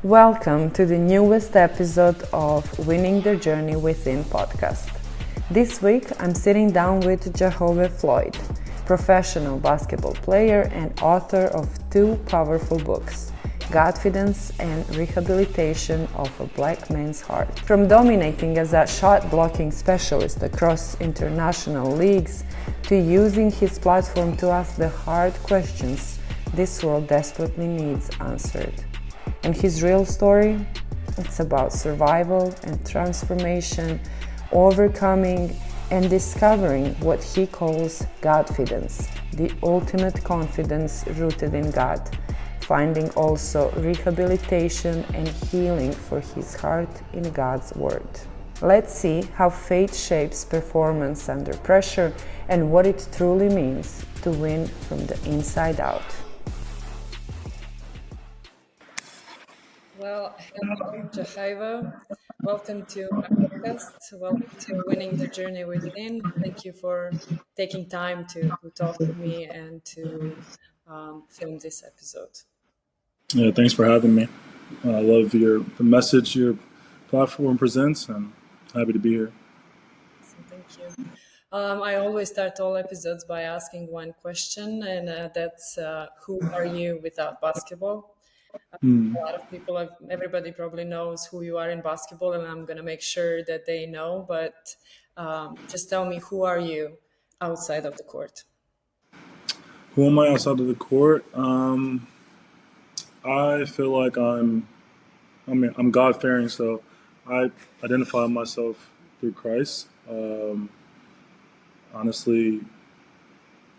Welcome to the newest episode of Winning the Journey Within podcast. This week I'm sitting down with Jehyve Floyd, professional basketball player and author of two powerful books, Godfidence and Rehabilitation of a Black Man's Heart. From dominating as a shot blocking specialist across international leagues to using his platform to ask the hard questions this world desperately needs answered. And his real story? It's about survival and transformation, overcoming and discovering what he calls Godfidence, the ultimate confidence rooted in God, finding also rehabilitation and healing for his heart in God's Word. Let's see how faith shapes performance under pressure and what it truly means to win from the inside out. Well, hello, Jehyve. Welcome to my podcast. Welcome to Winning the Journey Within. Thank you for taking time to talk to me and to film this episode. Yeah, thanks for having me. I love the message your platform presents, and happy to be here. So thank you. I always start all episodes by asking one question, and that's who are you without basketball? A lot of people, everybody probably knows who you are in basketball, and I'm going to make sure that they know, but just tell me, who are you outside of the court? Who am I outside of the court? I feel like I'm God-fearing, so I identify myself through Christ. Honestly,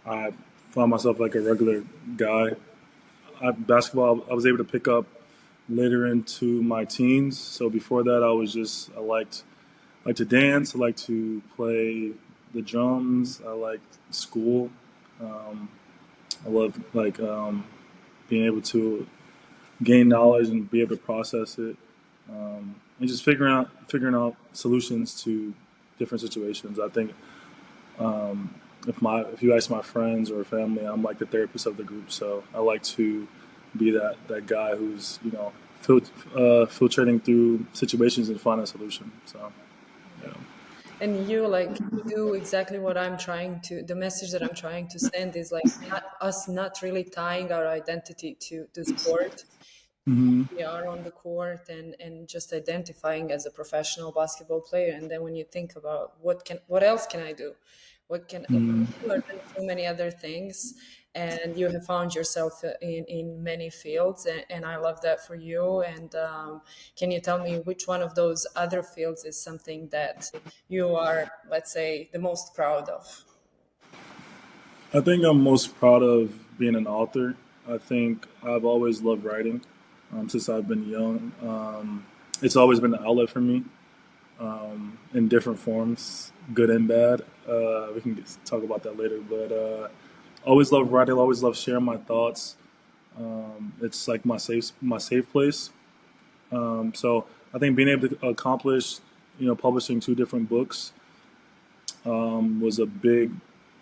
I find myself like a regular guy. Basketball, I was able to pick up later into my teens. So before that, I liked to dance. I like to play the drums. I like school. I love being able to gain knowledge and be able to process it, and just figuring out solutions to different situations. I think if you ask my friends or family, I'm like the therapist of the group. So I like to be that guy who's filtrating through situations and find a solution. So yeah. And you do exactly what the message that I'm trying to send is like not really tying our identity to sport. Mm-hmm. We are on the court and just identifying as a professional basketball player. And then when you think about what else can I do? Mm-hmm. You are doing so many other things, and you have found yourself in many fields, and I love that for you. And can you tell me which one of those other fields is something that you are, let's say, the most proud of? I think I'm most proud of being an author. I think I've always loved writing since I've been young. It's always been an outlet for me in different forms, good and bad. We can talk about that later. But always love writing. Always love sharing my thoughts. It's like my safe place. So I think being able to accomplish, publishing two different books was a big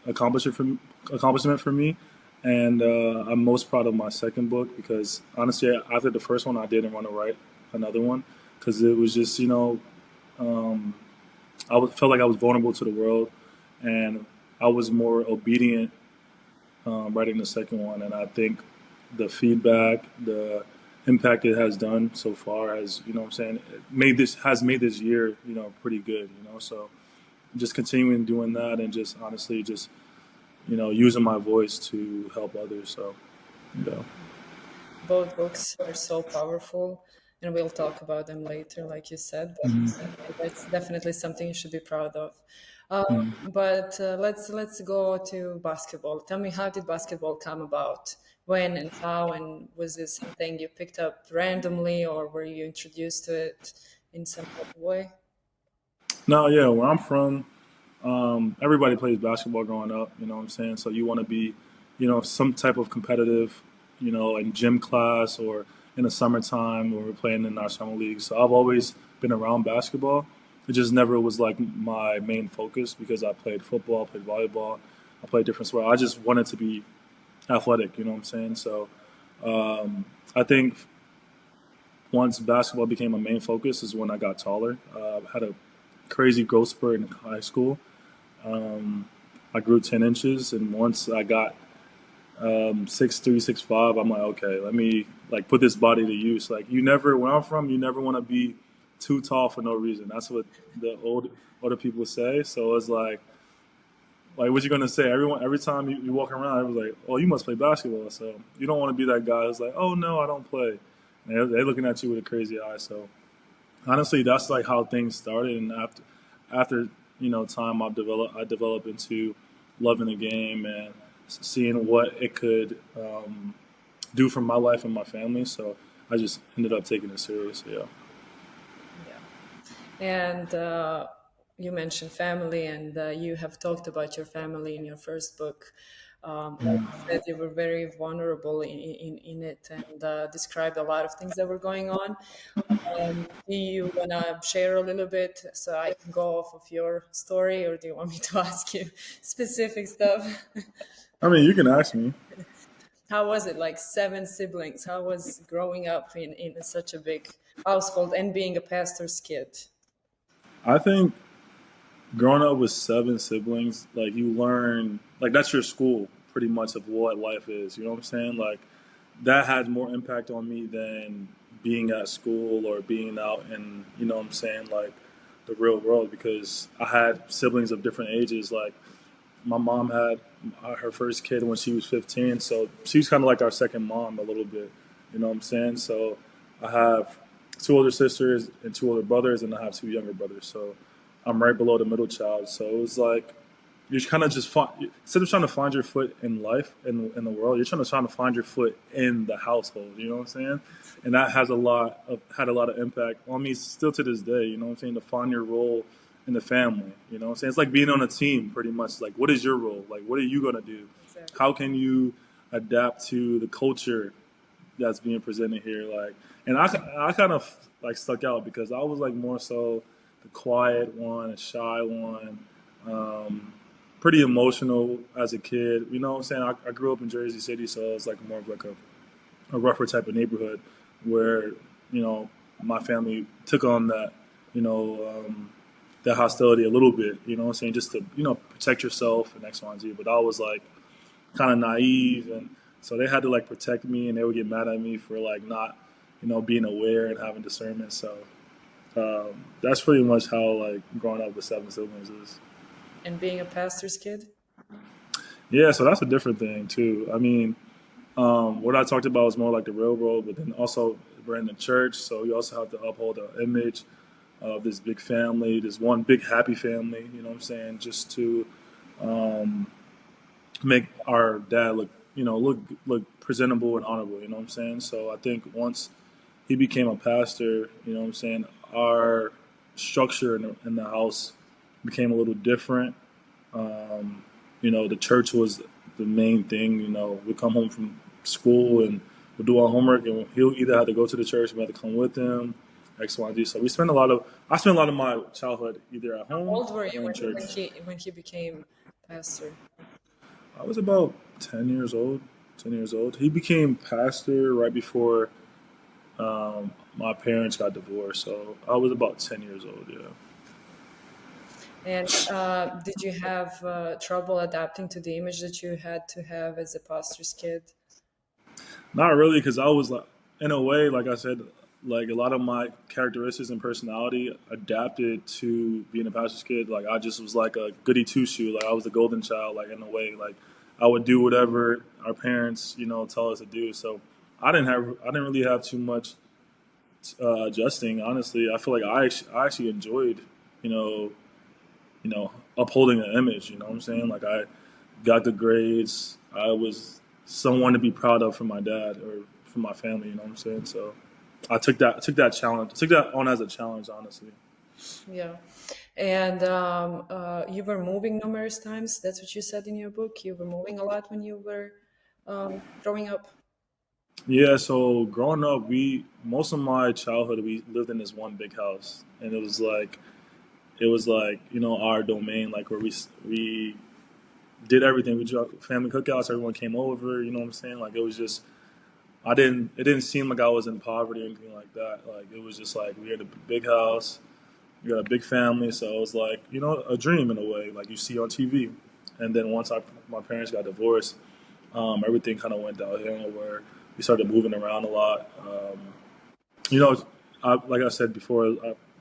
accomplishment for me. And I'm most proud of my second book because honestly, after the first one, I didn't want to write another one because it was just, felt like I was vulnerable to the world, and I was more obedient writing the second one. And I think the feedback, the impact it has done so far has, what I'm saying, made this year, pretty good. So just continuing doing that and just honestly just using my voice to help others. So, yeah. Both books are so powerful, and we'll talk about them later, like you said. But that's definitely something you should be proud of. But let's go to basketball. Tell me, how did basketball come about? When and how? And was this something you picked up randomly, or were you introduced to it in some type of way? No, yeah, where I'm from, everybody plays basketball growing up. You know what I'm saying? So you want to be, some type of competitive, in gym class or in the summertime when we're playing in our summer league. So I've always been around basketball. It just never was like my main focus because I played football, I played volleyball, I played different sports. I just wanted to be athletic. You know what I'm saying? So I think once basketball became a main focus is when I got taller. I had a crazy growth spurt in high school. I grew 10 inches, and once I got 6'3", 6'5", I'm like, okay, let me like put this body to use. Like where I'm from, you never want to be too tall for no reason. That's what the older people say. So it's like what you gonna say? Every time you walk around, everyone's like, oh, you must play basketball. So you don't want to be that guy who's like, oh no, I don't play. And they're looking at you with a crazy eye. So honestly, that's like how things started. And after time, I developed into loving the game and seeing what it could do for my life and my family. So I just ended up taking it serious. Yeah. And you mentioned family, and you have talked about your family in your first book. Like you said, you were very vulnerable in it, and described a lot of things that were going on. Do you want to share a little bit so I can go off of your story, or do you want me to ask you specific stuff? I mean, you can ask me. How was it, like 7 siblings? How was growing up in such a big household and being a pastor's kid? I think growing up with 7 siblings, like you learn, like that's your school pretty much of what life is. You know what I'm saying? Like that had more impact on me than being at school or being out in, what I'm saying, like the real world, because I had siblings of different ages. Like my mom had her first kid when she was 15, so she was kind of like our second mom a little bit. You know what I'm saying? So I have 2 older sisters and 2 older brothers, and I have 2 younger brothers. So I'm right below the middle child. So it was like you're kind of just instead of trying to find your foot in life in the world, you're trying to find your foot in the household. You know what I'm saying? And that had a lot of impact on me still to this day. You know what I'm saying? To find your role in the family. You know what I'm saying? It's like being on a team pretty much. Like, what is your role? Like, what are you gonna do? Exactly. How can you adapt to the culture that's being presented here? Like, and I kind of like stuck out because I was like more so the quiet one, a shy one. Pretty emotional as a kid. You know what I'm saying? I grew up in Jersey City, so it's like more of like a rougher type of neighborhood where, my family took on that, that hostility a little bit, you know what I'm saying? Just to, protect yourself and X, Y, and Z. But I was like kind of naive. And so they had to like protect me, and they would get mad at me for like not, being aware and having discernment. So that's pretty much how like growing up with 7 siblings is. And being a pastor's kid? Yeah, so that's a different thing too. I mean, what I talked about was more like the real world, but then also we're in the church, so you also have to uphold the image of this big family, this one big happy family. You know what I'm saying? Just to make our dad look presentable and honorable. You know what I'm saying? So I think once he became a pastor, you know what I'm saying, our structure in the house became a little different. The church was the main thing. We come home from school and we'll do our homework, and he'll either have to go to the church, we have to come with him, X, Y, and Z. So I spent a lot of my childhood either at How home old were you or in church. when he became pastor? I was about 10 years old. 10 years old. He became pastor right before my parents got divorced. So I was about 10 years old, yeah. And did you have trouble adapting to the image that you had to have as a pastor's kid? Not really, because I was like, in a way, like I said, like a lot of my characteristics and personality adapted to being a pastor's kid. Like I just was like a goody two shoe. Like I was the golden child. Like in a way, like I would do whatever our parents, tell us to do. So I didn't really have too much adjusting. Honestly, I feel like I actually enjoyed, you know, upholding an image. You know what I'm saying? Like I got the grades. I was someone to be proud of for my dad or for my family. You know what I'm saying? So I took that challenge, took that on as a challenge, honestly. Yeah. And you were moving numerous times. That's what you said in your book. You were moving a lot when you were growing up. Yeah. So growing up, most of my childhood we lived in this one big house, and it was like our domain, like where we did everything. We did family cookouts. Everyone came over. You know what I'm saying? Like it was just it didn't seem like I was in poverty or anything like that. Like it was just like we had a big house, we got a big family, so it was like, a dream in a way, like you see on TV. And then once my parents got divorced, everything kind of went downhill where we started moving around a lot. You know, like I said before,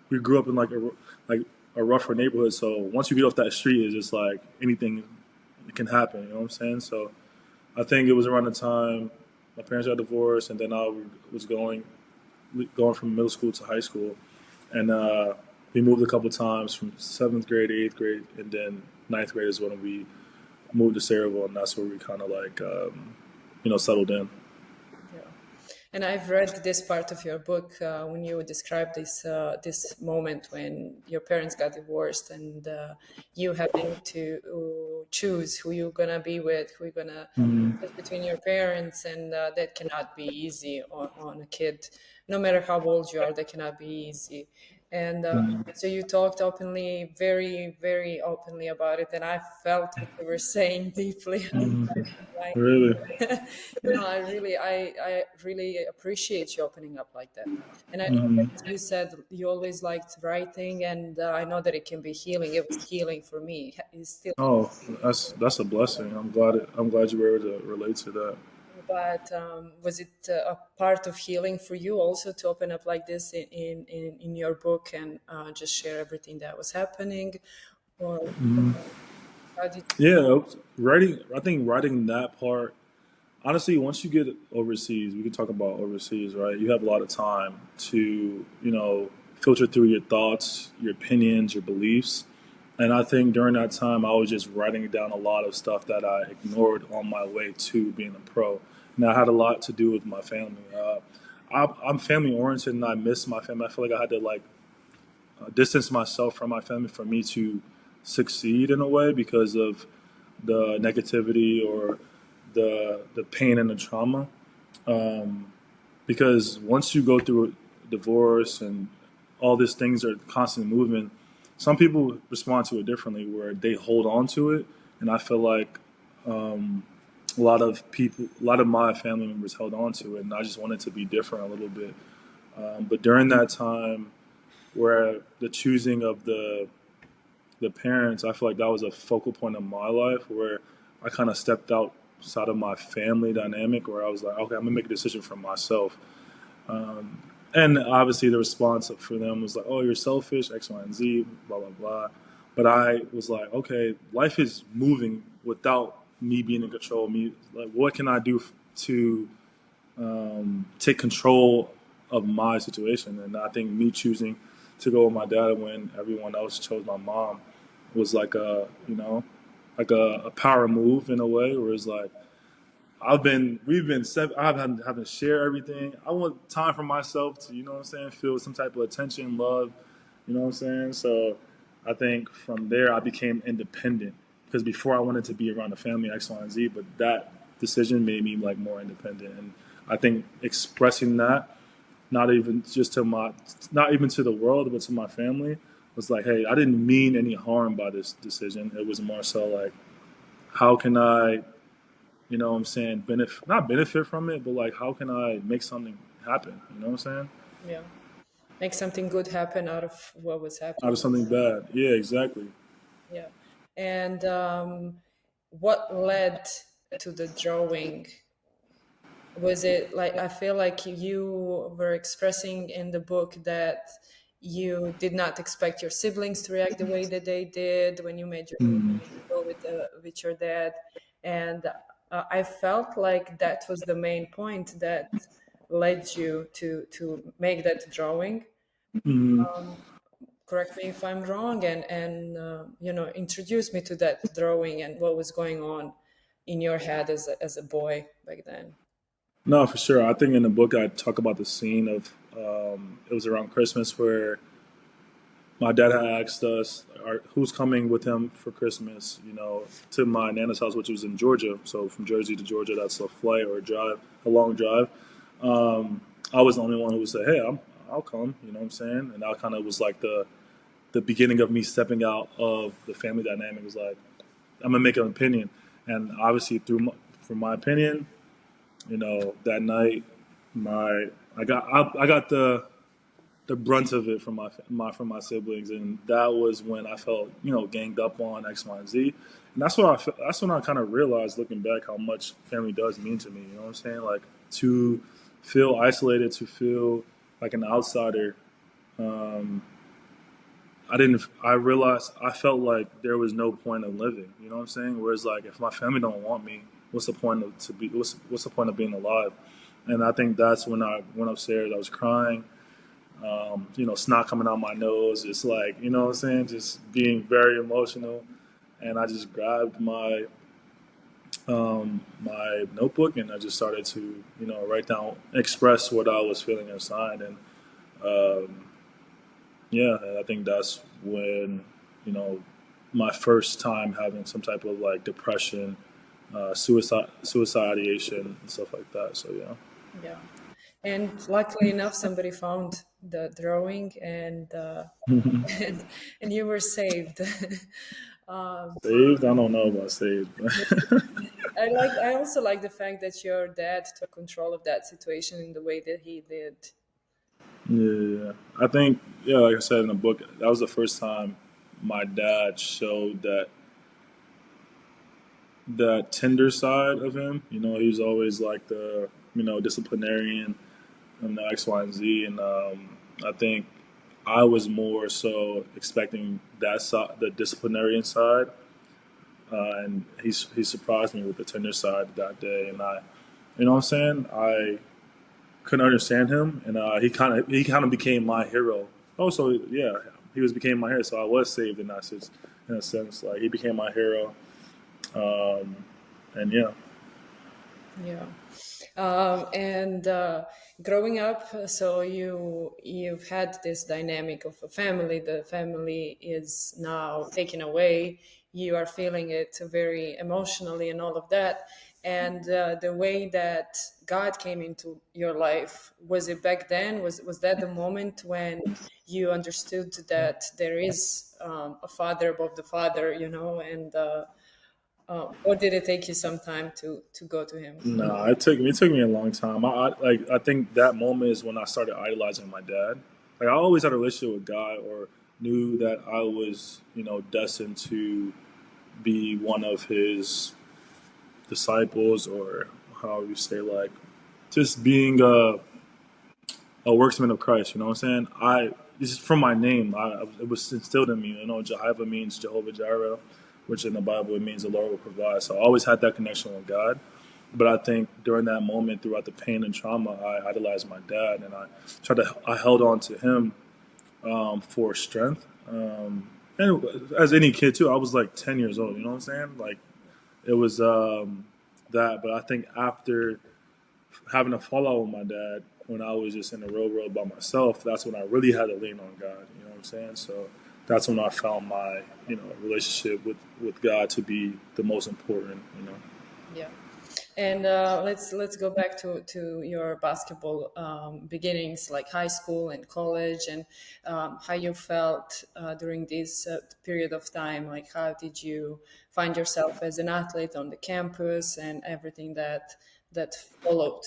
we grew up in like a rougher neighborhood. So once you get off that street, it's just like anything can happen. You know what I'm saying? So I think it was around the time my parents got divorced, and then I was going from middle school to high school, and we moved a couple times from seventh grade, eighth grade, and then ninth grade is when we moved to Sayreville, and that's where we kind of like settled in. Yeah. And I've read this part of your book when you describe this moment when your parents got divorced and you having to choose who you're gonna be with, who you're gonna choose between your parents, and that cannot be easy on a kid, no matter how old you are. That cannot be easy. And so you talked openly, very, very openly about it, and I felt what you were saying deeply. Like, Really? I really appreciate you opening up like that. And I know Hmm. that you said you always liked writing, and I know that it can be healing. It was healing for me. It's still, Oh, that's a blessing. I'm glad you were able to relate to that. but was it a part of healing for you also to open up like this in your book and just share everything that was happening, or how did Yeah, writing. I think writing that part. Honestly, once you get overseas, we can talk about overseas, right? You have a lot of time to, filter through your thoughts, your opinions, your beliefs. And I think during that time, I was just writing down a lot of stuff that I ignored on my way to being a pro. And that had a lot to do with my family. I'm family oriented, and I miss my family. I feel like I had to distance myself from my family for me to succeed in a way because of the negativity or the pain and the trauma. Because once you go through a divorce and all these things are constantly moving, some people respond to it differently, where they hold on to it, and I feel like a lot of my family members held on to it, and I just wanted to be different a little bit. But during that time, where the choosing of the parents, I feel like that was a focal point of my life where I kind of stepped outside of my family dynamic, where I was like, okay, I'm gonna make a decision for myself. And obviously, the response for them was like, oh, you're selfish, X, Y, and Z, blah, blah, blah. But I was like, okay, life is moving without me being in control. Me, like, what can I do to take control of my situation? And I think me choosing to go with my dad when everyone else chose my mom was like a power move in a way, where it's like, we've been seven. I've been having to share everything. I want time for myself to, what I'm saying, feel some type of attention, love, you know what I'm saying? So I think from there I became independent, because before I wanted to be around the family, X, Y, and Z, but that decision made me like more independent. And I think expressing that, not even to the world, but to my family, was like, hey, I didn't mean any harm by this decision. It was more so like, how can I, what I'm saying, not benefit from it, but like, how can I make something happen? You know what I'm saying? yeah, make something good happen out of what was Out happening? of something bad. Yeah, exactly. Yeah. And what led to the drawing? Was it like, I feel like you were expressing in the book that you did not expect your siblings to react the way that they did when you made your Mm. go with your dad, and I felt like that was the main point that led you to make that drawing. Mm. Correct me if I'm wrong, and introduce me to that drawing and what was going on in your head as a boy back then. No, for sure. I think in the book I talk about the scene of it was around Christmas where my dad had asked us, who's coming with him for Christmas, to my nana's house, which was in Georgia. So from Jersey to Georgia, that's a flight or a drive, a long drive. I was the only one who would say, hey, I'll come, you know what I'm saying? And that kind of was like the beginning of me stepping out of the family dynamic. It was like, I'm going to make an opinion. And obviously, from my opinion, that night, I got the brunt of it from from my siblings, and that was when I felt ganged up on X, Y, and Z, and that's when I kind of realized, looking back, how much family does mean to me. You know what I'm saying? Like, to feel isolated, to feel like an outsider. Um, I realized I felt like there was no point of living. You know what I'm saying? Whereas, like, if my family don't want me, what's the point of to be? What's the point of being alive? And I think that's when I went upstairs. I was crying, snot coming out my nose. It's like, what I'm saying, just being very emotional. And I just grabbed my notebook, and I just started to, write down, express what I was feeling inside. And um, yeah, and I think that's when, you know, my first time having some type of like depression, suicidation, and stuff like that. So yeah. Yeah. And luckily enough, somebody found the drawing, and and you were saved. um, Saved? I don't know about saved. I also like the fact that your dad took control of that situation in the way that he did. Yeah, I think, yeah, like I said in the book, that was the first time my dad showed that tender side of him. He was always like the disciplinarian and the X, Y, and Z, and I think I was more so expecting that side, the disciplinarian side, and he surprised me with the tender side that day, and what I'm saying, I couldn't understand him, and he kind of became my hero. Oh, so yeah, became my hero. So I was saved in in a sense. Like, he became my hero, um, and yeah. Yeah. And growing up, so you've had this dynamic of a family. The family is now taken away. You are feeling it very emotionally and all of that. And the way that God came into your life, was it back then? Was that the moment when you understood that there is a father above the father, and or did it take you some time to go to him? No, it took me a long time. I think that moment is when I started idolizing my dad. Like, I always had a relationship with God, or knew that I was destined to be one of his disciples, or however you say, like, just being a worksman of Christ. You know what I'm saying? This is from my name. It was instilled in me. Jehyve means Jehovah Jireh, which in the Bible it means the Lord will provide. So I always had that connection with God. But I think during that moment, throughout the pain and trauma, I idolized my dad, and I held on to him for strength. And as any kid too, I was like 10 years old. You know what I'm saying? Like, it was that. But I think after having a fallout with my dad, when I was just in the real world by myself, that's when I really had to lean on God. You know what I'm saying? So that's when I found my relationship with God to be the most important. Yeah. And let's go back to your basketball beginnings, like high school and college, and how you felt during this period of time. Like, how did you find yourself as an athlete on the campus and everything that followed?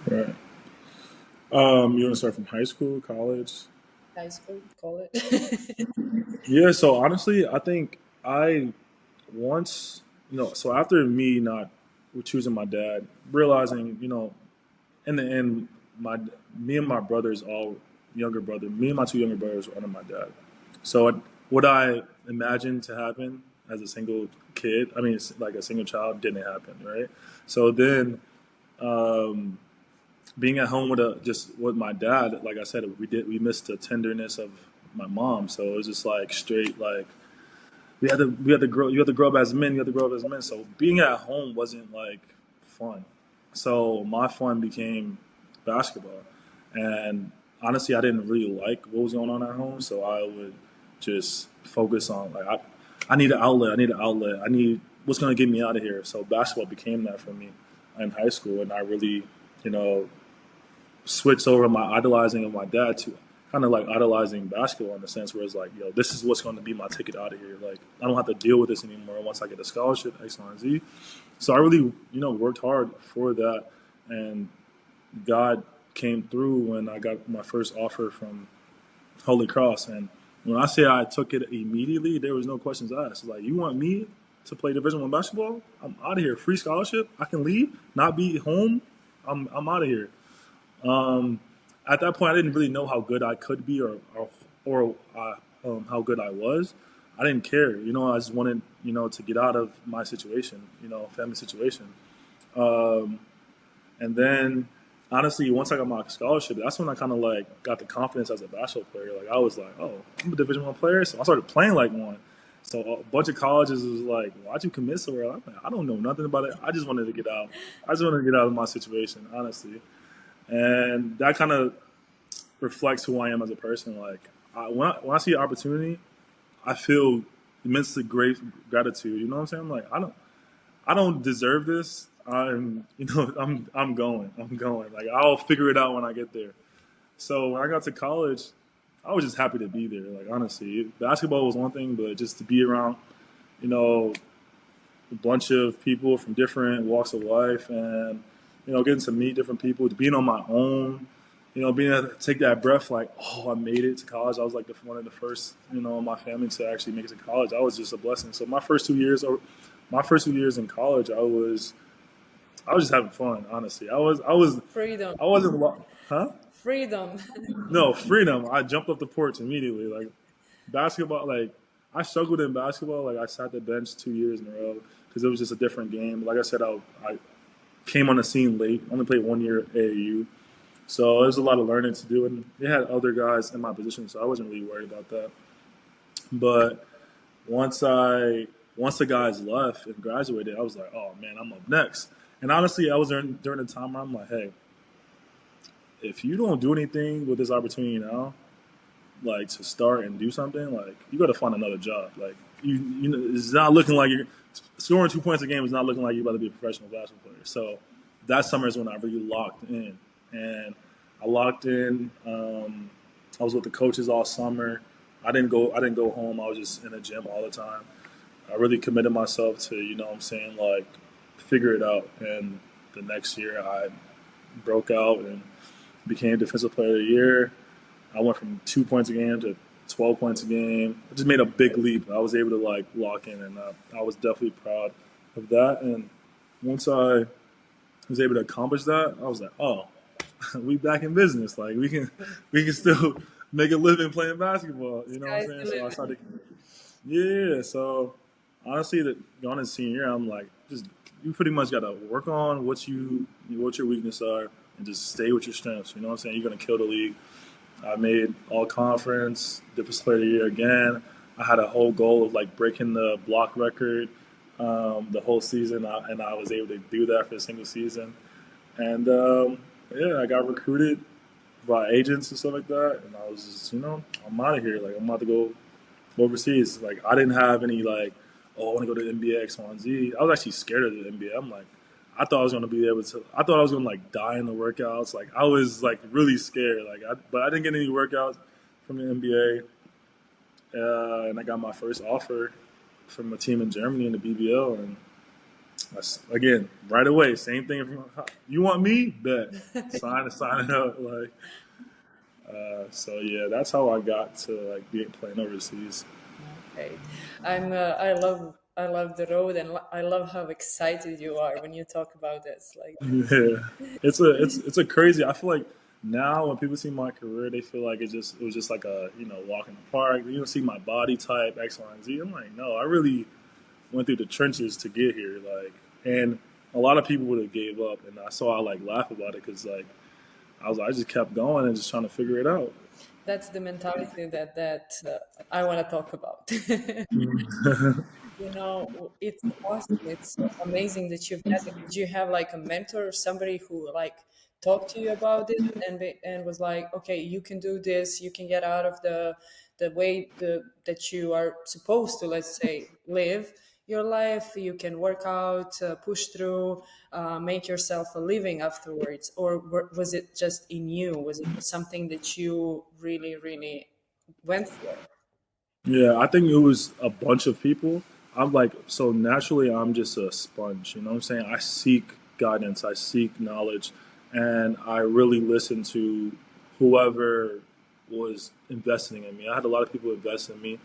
Right. You want to start from high school, college? High school, college. Yeah. So honestly, I think I once so after me not choosing my dad, realizing in the end, my me and my brothers, all younger brother, me and my two younger brothers were under my dad. So what I imagined to happen as a single kid, I mean, it's like a single child, didn't happen, right? So then, um, being at home just with my dad, like I said, we missed the tenderness of my mom. So it was just like straight, like, we had to grow. You have to grow up as men. You have to grow up as men. So being at home wasn't like fun. So my fun became basketball, and honestly, I didn't really like what was going on at home. So I would just focus on, like, I need an outlet. I need an outlet. I need what's going to get me out of here. So basketball became that for me in high school, and I really, you know, switched over my idolizing of my dad to kind of like idolizing basketball, in the sense where it's like, this is what's going to be my ticket out of here. Like, I don't have to deal with this anymore once I get a scholarship, X, Y, and Z. So I really, worked hard for that. And God came through when I got my first offer from Holy Cross. And when I say I took it immediately, there was no questions asked. Like, you want me to play Division One basketball? I'm out of here. Free scholarship. I can leave, not be home. I'm out of here. Um, at that point, I didn't really know how good I could be or how good I was. I didn't care. I just wanted to get out of my situation, family situation. Um, and then honestly, once I got my scholarship, that's when I kind of like got the confidence as a basketball player. Like I was like, oh, I'm a Division One player, so I started playing like one. So a bunch of colleges was like, why'd you commit so early? I'm like, I don't know nothing about it. I just wanted to get out. I just wanted to get out of my situation, honestly. And that kind of reflects who I am as a person. Like when I see an opportunity, I feel immensely great gratitude. You know what I'm saying? I'm like, I don't deserve this. I'm going. I'm going. Like I'll figure it out when I get there. So when I got to college, I was just happy to be there. Like honestly, basketball was one thing, but just to be around, you know, a bunch of people from different walks of life, and getting to meet different people, being on my own, being able to take that breath, like, oh, I made it to college. I was like one of the first, in my family to actually make it to college. I was just a blessing. So my first 2 years in college, I was just having fun. Honestly, Freedom. I wasn't, huh? Freedom. No, freedom. I jumped off the porch immediately. Like basketball, like I struggled in basketball. Like I sat the bench 2 years in a row because it was just a different game. Like I said, I came on the scene late. Only played 1 year AAU, so there's a lot of learning to do. And they had other guys in my position, so I wasn't really worried about that. But once the guys left and graduated, I was like, oh man, I'm up next. And honestly, I was during the time where I'm like, hey, if you don't do anything with this opportunity now, like to start and do something, like you got to find another job. Like it's not looking like you're scoring 2 points a game. Is not looking like you're about to be a professional basketball player. So that summer is when I really locked in, and I locked in. I was with the coaches all summer. I didn't go home. I was just in the gym all the time. I really committed myself to, what I'm saying, like figure it out. And the next year I broke out and became Defensive Player of the Year. I went from 2 points a game to 12 points a game. I just made a big leap. I was able to like lock in, and I was definitely proud of that. And once I was able to accomplish that, I was like, oh, we back in business. Like we can still make a living playing basketball. You know what I'm Sky's saying? the So I limit. started, yeah. So honestly, that going into senior year, I'm like, just you pretty much got to work on what your weaknesses are, and just stay with your strengths. You know what I'm saying? You're gonna kill the league. I made all conference, Defensive Player of the Year again. I had a whole goal of like breaking the block record the whole season, and I was able to do that for a single season. And yeah, I got recruited by agents and stuff like that, and I was just, I'm out of here. Like I'm about to go overseas. Like I didn't have any like, oh, I want to go to the NBA X, Y, and Z. I was actually scared of the NBA. I'm like, I thought I was gonna be able to. I thought I was gonna like die in the workouts. Like I was like really scared. But I didn't get any workouts from the NBA, and I got my first offer from a team in Germany in the BBL, and again right away, same thing. You want me? Bet. Sign it up. Like so, yeah, that's how I got to like be playing overseas. Okay. I love the road, and I love how excited you are when you talk about this. Like, Yeah, it's a crazy. I feel like now when people see my career, they feel like it was just like a walk in the park. You don't see my body type X, Y, and Z. I'm like, no, I really went through the trenches to get here. Like, and a lot of people would have gave up, and I like laugh about it because like I just kept going and just trying to figure it out. that's the mentality that I want to talk about. It's awesome. It's amazing that you've had. Did you have like a mentor or somebody who like talked to you about it and was like, okay, you can do this. You can get out of the way that you are supposed to, let's say, live your life. You can work out, push through, make yourself a living afterwards. Or was it just in you? Was it something that you really, really went for? Yeah, I think it was a bunch of people. I'm like, so naturally, I'm just a sponge. You know what I'm saying? I seek guidance, I seek knowledge, and I really listened to whoever was investing in me. I had a lot of people invest in me,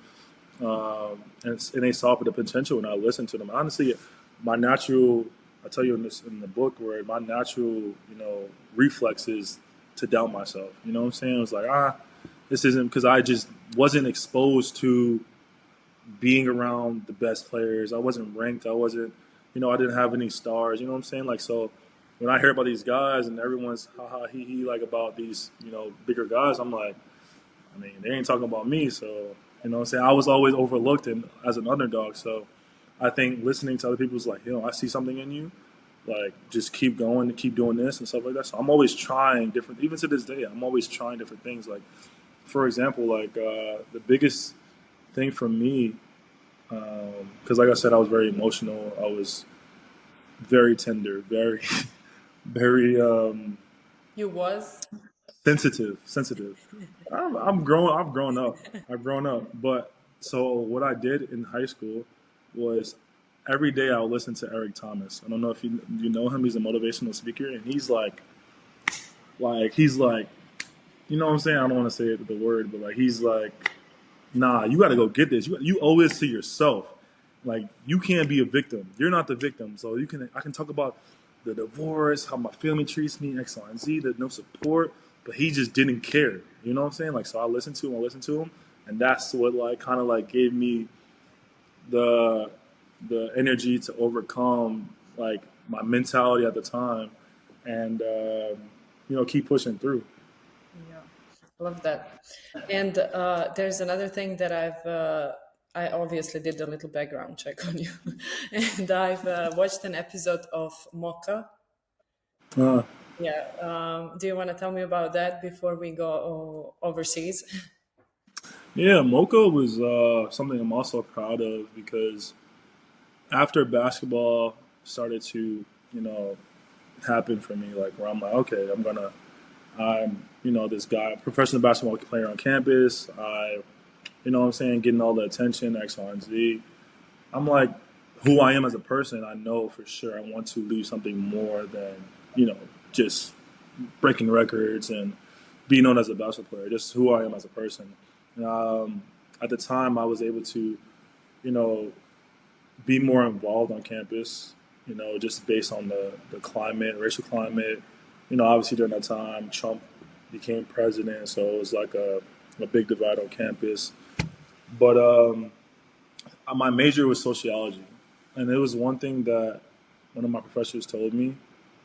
and they saw the potential, and I listened to them. Honestly, my natural, I tell you in the book, where my natural, reflex is to doubt myself. You know what I'm saying? It was like, this isn't, because I just wasn't exposed to being around the best players. I wasn't ranked. I wasn't, I didn't have any stars. You know what I'm saying? Like, so when I hear about these guys and everyone's ha ha he he like about these, bigger guys, I'm like, I mean, they ain't talking about me. So, what I'm saying? I was always overlooked and as an underdog. So I think listening to other people's like, I see something in you. Like, just keep going, keep doing this and stuff like that. So I'm always trying different, even to this day, I'm always trying different things. Like, for example, like the biggest thing for me, because like I said, I was very emotional. I was very tender, very, very You was? sensitive. I'm growing. I've grown up. I've grown up. But so what I did in high school was every day I would listen to Eric Thomas. I don't know if you know him. He's a motivational speaker, and he's like, you know what I'm saying? I don't want to say the word, but like he's like, nah, you got to go get this. You owe this to yourself. Like, you can't be a victim. You're not the victim. So I can talk about the divorce, how my family treats me, X, Y, and Z, there's no support, but he just didn't care. You know what I'm saying? Like, so I listened to him, and that's what like kind of like gave me the the energy to overcome like my mentality at the time, and keep pushing through. Yeah, love that. And there's another thing that I obviously did a little background check on you, and I've watched an episode of Mocha. Uh, Yeah. Do you want to tell me about that before we go overseas? yeah, Mocha was something I'm also proud of because after basketball started to, happen for me, like where I'm like, okay, I'm, this guy, professional basketball player on campus. What I'm saying, getting all the attention, X, Y, and Z. I'm like, who I am as a person, I know for sure I want to leave something more than, just breaking records and being known as a basketball player, just who I am as a person. At the time, I was able to, you know, be more involved on campus, just based on the climate, racial climate. Obviously during that time, Trump became president, so it was like a big divide on campus. But my major was sociology, and it was one thing that one of my professors told me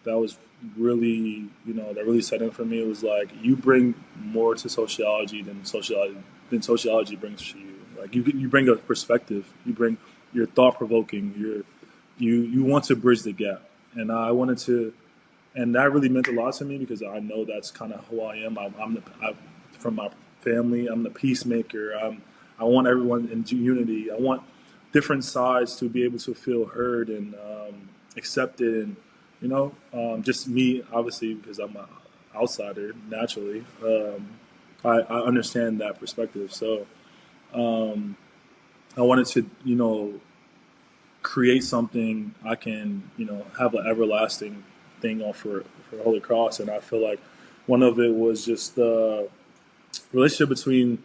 that was really, that really set in for me. It was like, you bring more to sociology than sociology brings to you. Like, you bring a perspective, you bring your thought provoking, you want to bridge the gap, and I wanted to, and that really meant a lot to me because I know that's kind of who I am. From my family, I'm the peacemaker. I want everyone in unity. I want different sides to be able to feel heard and accepted, and just me, obviously, because I'm an outsider naturally. I understand that perspective, so I wanted to, create something I can, have an everlasting thing on for Holy Cross. And I feel like one of it was just the relationship between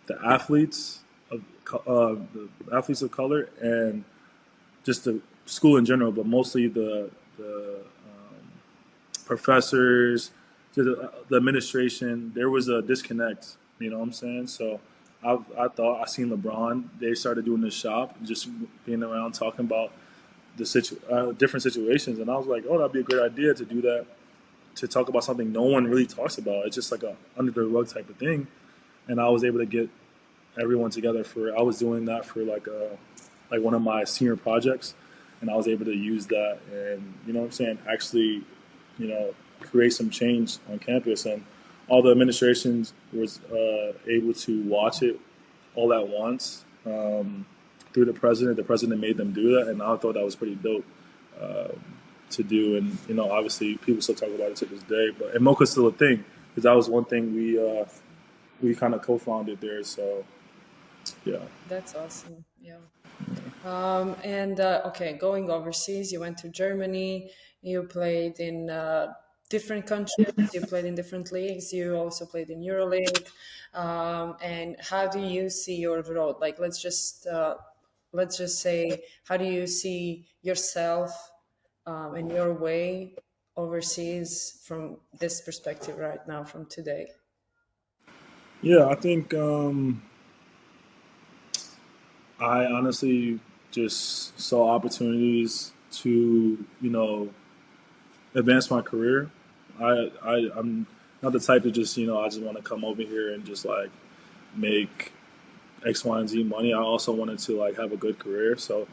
the athletes the athletes of color and just the school in general, but mostly the professors, to the administration. There was a disconnect. You know what I'm saying? So I thought I seen LeBron. They started doing this shop, just being around talking about different situations, and I was like, oh, that'd be a great idea to do that. To talk about something no one really talks about. It's just like a under the rug type of thing, and I was able to get everyone together for. I was doing that for like one of my senior projects, and I was able to use that and what I'm saying, actually, create some change on campus. And all the administrations was able to watch it all at once through the president. The president made them do that, and I thought that was pretty dope to do. And obviously, people still talk about it to this day. But and Mocha's still a thing because that was one thing we kind of co-founded there. So yeah. That's awesome. Yeah. And okay, going overseas, you went to Germany. You played in different countries, you played in different leagues, you also played in EuroLeague. And how do you see your road? Like, let's just say, how do you see yourself and your way overseas from this perspective right now, from today? Yeah, I think I honestly just saw opportunities to, advance my career. I'm not the type to just, I just want to come over here and just like make X, Y, and Z money. I also wanted to like have a good career. So,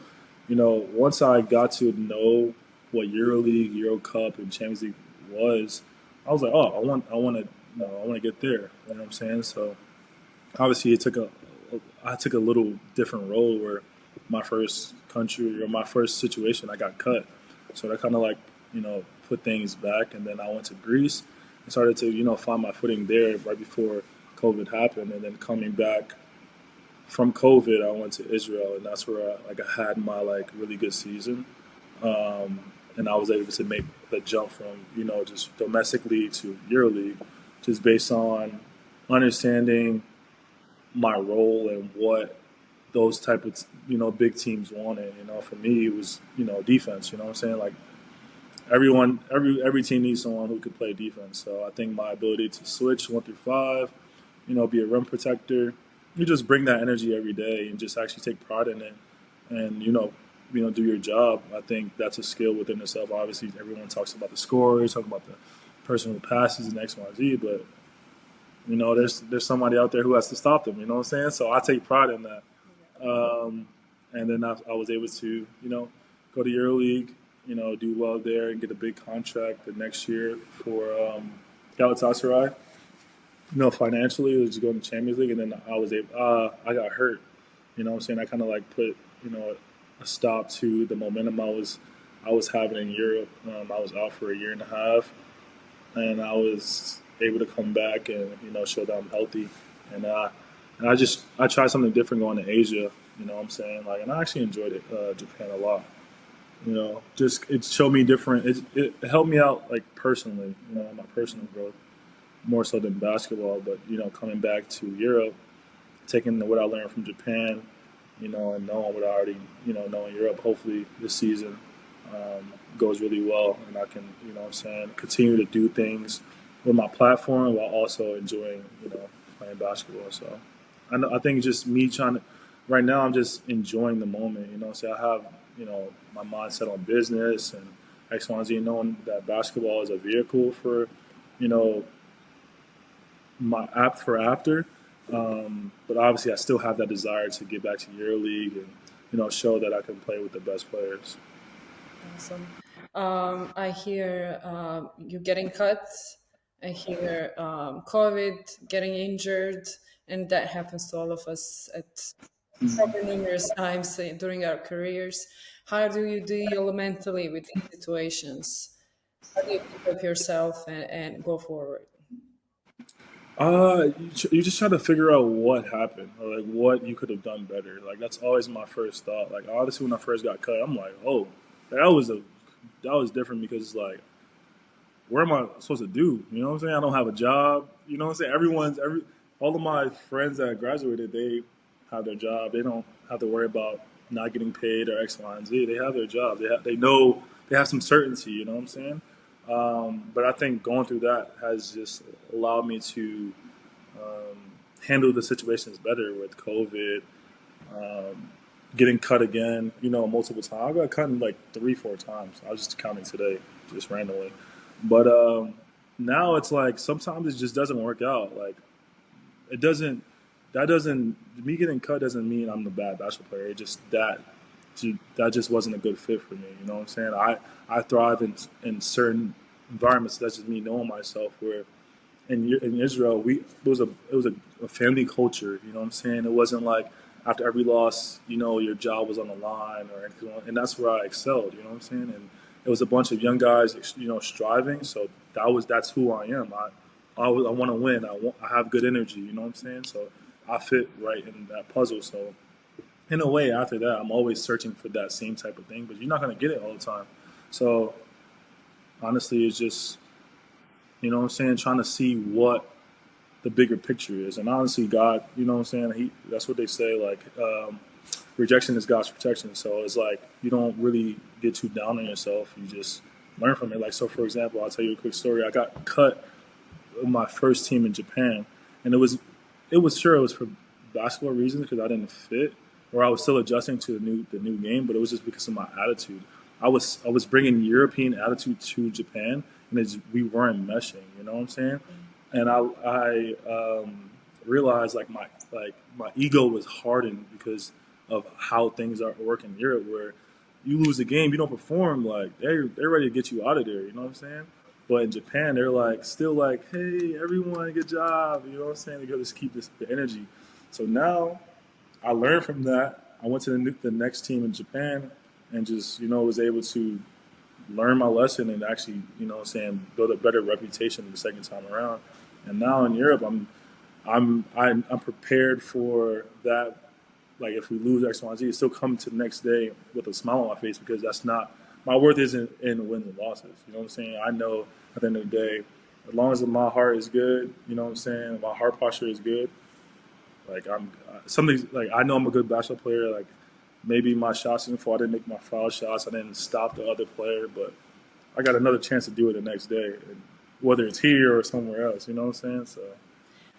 once I got to know what EuroLeague, Euro Cup, and Champions League was, I was like, oh, I want to get there. You know what I'm saying? So obviously, I took a little different role where my first country or my first situation, I got cut. So that kind of like, put things back. And then I went to Greece and started to, find my footing there right before COVID happened. And then coming back from COVID, I went to Israel, and that's where I had my like really good season, and I was able to make the jump from just domestic league to EuroLeague, just based on understanding my role and what those type of big teams wanted. For me, it was defense. You know what I'm saying? Like every team needs someone who could play defense. So I think my ability to switch 1 through 5, be a rim protector, you just bring that energy every day and just actually take pride in it, and do your job. I think that's a skill within itself. Obviously, everyone talks about the scorers, talk about the person who passes and X, Y, Z, but there's somebody out there who has to stop them. You know what I'm saying? So I take pride in that. And then I was able to, go to EuroLeague, do well there and get a big contract the next year for Galatasaray. Financially, it was just going to Champions League, and then I got hurt. You know what I'm saying? I kind of like put, a stop to the momentum I was having in Europe. I was out for a year and a half, and I was able to come back and, show that I'm healthy. And I tried something different going to Asia, you know what I'm saying? Like, and I actually enjoyed it, Japan a lot. Just it showed me different. It helped me out like personally, my personal growth more so than basketball. But coming back to Europe, taking what I learned from Japan, and knowing what I already know in Europe. Hopefully this season goes really well, and I can what I'm saying, continue to do things with my platform while also enjoying playing basketball. So I think just me trying to. Right now, I'm just enjoying the moment. So I have my mindset on business and X, Y, and Z, knowing that basketball is a vehicle for you know my app for after. But obviously, I still have that desire to get back to EuroLeague and show that I can play with the best players. Awesome. I hear you getting cut. I hear COVID, getting injured, and that happens to all of us at probably numerous times during our careers. How do you deal mentally with these situations? How do you pick up yourself and go forward? You just try to figure out what happened or like what you could have done better. Like that's always my first thought. Like honestly, when I first got cut, I'm like, oh, that was a that was different because it's like, what am I supposed to do? You know what I'm saying? I don't have a job. You know what I'm saying? All of my friends that graduated, they have their job. They don't have to worry about not getting paid or X, Y, and Z. They have their job. They know they have some certainty. You know what I'm saying? But I think going through that has just allowed me to handle the situations better with COVID, getting cut again, multiple times. I got cut in like 3, 4 times. I was just counting today, just randomly. But now it's like sometimes it just doesn't work out. Like it doesn't. That doesn't. Me getting cut doesn't mean I'm a bad basketball player. It just that just wasn't a good fit for me. You know what I'm saying? I thrive in certain environments. That's just me knowing myself. Where in Israel, it was a family culture. You know what I'm saying? It wasn't like after every loss, your job was on the line or anything. And that's where I excelled. You know what I'm saying? And it was a bunch of young guys, striving. So that's who I am. I want to win. I have good energy. You know what I'm saying? So I fit right in that puzzle. So in a way, after that, I'm always searching for that same type of thing. But you're not going to get it all the time. So honestly, it's just You know what I'm saying? Trying to see what the bigger picture is. And honestly, God, you know what I'm saying? That's what they say, like, rejection is God's protection. So it's like you don't really get too down on yourself. You just learn from it. Like, so for example, I'll tell you a quick story. I got cut with my first team in Japan, and it was for basketball reasons because I didn't fit, or I was still adjusting to the new game. But it was just because of my attitude. I was bringing European attitude to Japan, and we weren't meshing. You know what I'm saying? And I realized like my ego was hardened because of how things are work in Europe, where you lose a game, you don't perform, like they're ready to get you out of there. You know what I'm saying? But in Japan, they're like still like, hey, everyone, good job. You know what I'm saying? They go just keep the energy. So now I learned from that. I went to the next team in Japan and just was able to learn my lesson and actually what I'm saying, build a better reputation the second time around. And now in Europe, I'm prepared for that. Like if we lose X, Y, Z, it's still come to the next day with a smile on my face because that's not my worth isn't in wins and losses. You know what I'm saying? I know at the end of the day, as long as my heart is good, you know what I'm saying, my heart posture is good. Like I'm something like I know I'm a good basketball player. Like maybe my shots didn't fall, I didn't make my foul shots, I didn't stop the other player, but I got another chance to do it the next day, and whether it's here or somewhere else. You know what I'm saying? So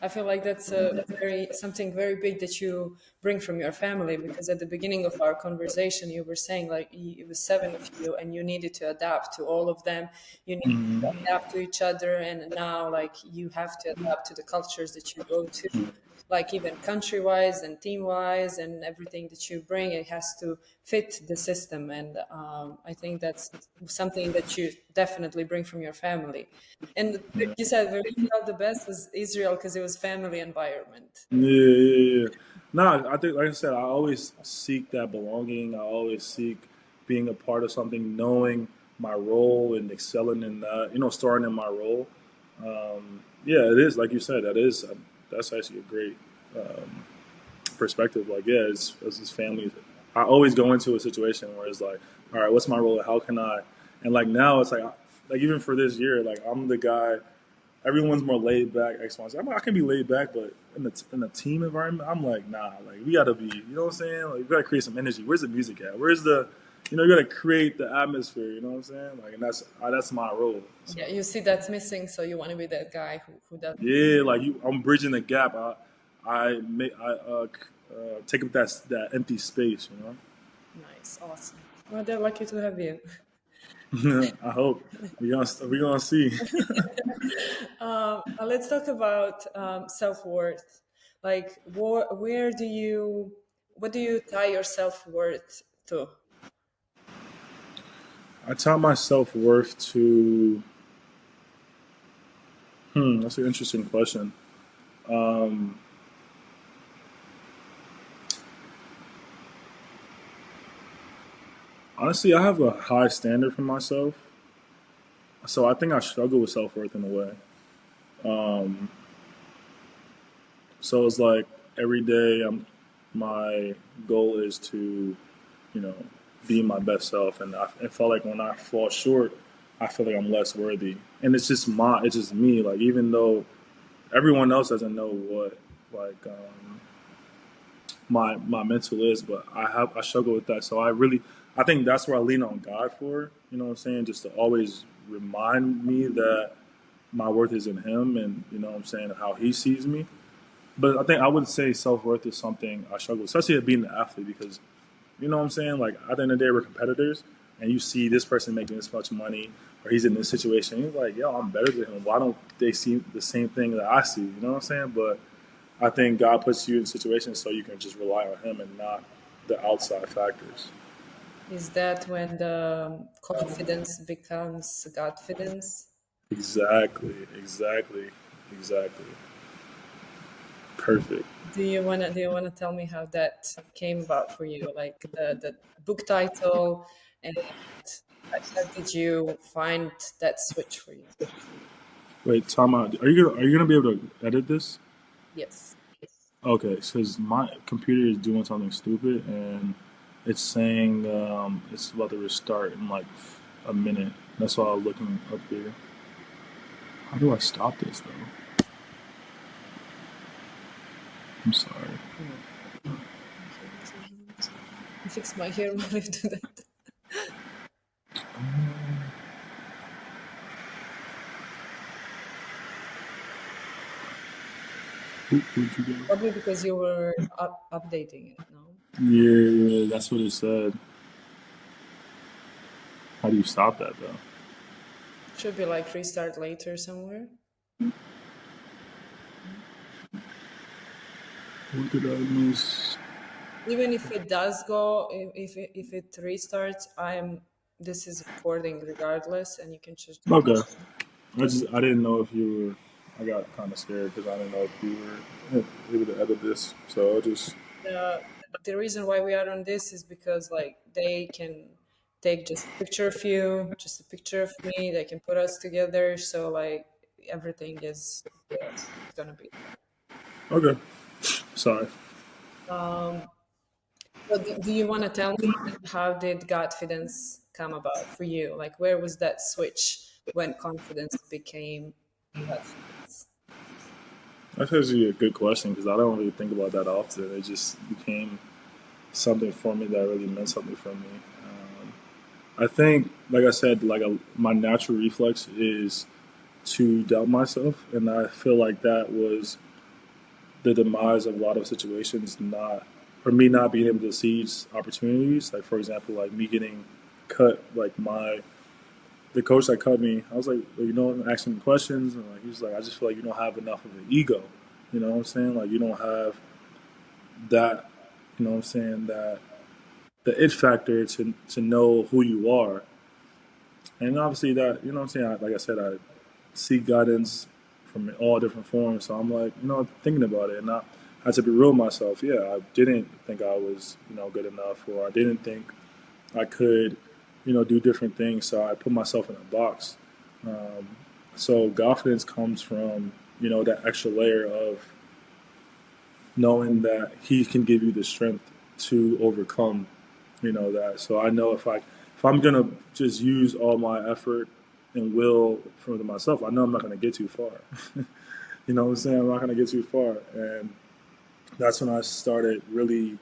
I feel like that's a very something very big that you bring from your family because at the beginning of our conversation you were saying like it was seven of you and you needed to adapt to all of them. You need to adapt to each other, and now like you have to adapt to the cultures that you go to, like even country wise and team wise, and everything that you bring it has to fit the system. And I think that's something that you definitely bring from your family. And yeah. you said where you felt the best was Israel because it was family environment. Yeah, yeah, yeah. No, I think, like I said, I always seek that belonging. I always seek being a part of something, knowing my role and excelling in that. Starting in my role. Yeah, it is like you said. That's actually a great perspective. Like, yeah, it's his family. I always go into a situation where it's like, all right, what's my role? How can I? And like now, it's like even for this year, like I'm the guy. Everyone's more laid back. X, Y, Z. I can be laid back, but in the team environment, I'm like, nah. Like we gotta be. You know what I'm saying? Like we gotta create some energy. Where's the music at? Where's the you gotta create the atmosphere. You know what I'm saying? Like, and that's my role. So, Yeah, you see that's missing, so you want to be that guy who does. yeah, like I'm bridging the gap. I take up that empty space. Nice, awesome. Well, they're lucky to have you. I hope we gonna see. Let's talk about self worth. Like, where do you, what do you tie your self worth to? I tie my self worth to. That's an interesting question. Um, Honestly, I have a high standard for myself, so I think I struggle with self worth in a way. Um, so it's like every day, my goal is to, you know, be my best self, and I felt like when I fall short, I feel like I'm less worthy, and it's just me. Like even though everyone else doesn't know what like my mental is, but I struggle with that. So I think that's where I lean on God for. You know what I'm saying? Just to always remind me that my worth is in Him, and you know what I'm saying, how He sees me. But I think I would say self worth is something I struggle with, especially at being an athlete, because you know what I'm saying. Like at the end of the day, we're competitors, and you see this person making this much money, or he's in this situation. You're like, yo, I'm better than him. Why don't they see the same thing that I see? You know what I'm saying? But I think God puts you in situations so you can just rely on Him and not the outside factors. Is that when the confidence becomes Godfidence? Exactly, exactly, exactly. Perfect. Do you wanna tell me how that came about for you? Like the book title, and how did you find that switch for you? Wait, time out. Are you gonna be able to edit this? Yes. Okay, because my computer is doing something stupid and it's saying it's about to restart in like a minute. That's why I was looking up here. How do I stop this though? I'm sorry. Fix my hair while I do that. Where'd you go? Probably because you were updating it, no? Yeah, that's what it said. How do you stop that though? Should be like restart later somewhere. What did I miss? Even if it does go, if it restarts, this is recording regardless, and you can just. Okay. I didn't know if you were. I got kind of scared because I didn't know if you were able to edit this. So I just. The reason why we are on this is because like they can take just a picture of you, just a picture of me. They can put us together, so like everything is there. It's gonna be there. Okay. Sorry. So do you want to tell me how did Godfidence come about for you? Like where was that switch when confidence became Godfidence? That's actually a good question because I don't really think about that often. It just became something for me that really meant something for me. I think, like I said, my natural reflex is to doubt myself, and I feel like that was the demise of a lot of situations. Not or me not being able to seize opportunities. Like for example, like me getting cut. Like the coach that cut me, I was like, well, asking me questions, and like he was like, I just feel like you don't have enough of an ego. You know what I'm saying? Like you don't have that. You know what I'm saying? That the it factor to know who you are. And obviously that, you know what I'm saying? Like I said, I seek guidance from all different forms. So I'm like, thinking about it. And I had to be real with myself. Yeah, I didn't think I was, good enough, or I didn't think I could, do different things. So I put myself in a box. So confidence comes from, that extra layer of knowing that he can give you the strength to overcome, that. So I know if I'm gonna just use all my effort and will for myself, I know I'm not gonna get too far. You know what I'm saying? I'm not gonna get too far, and that's when I started really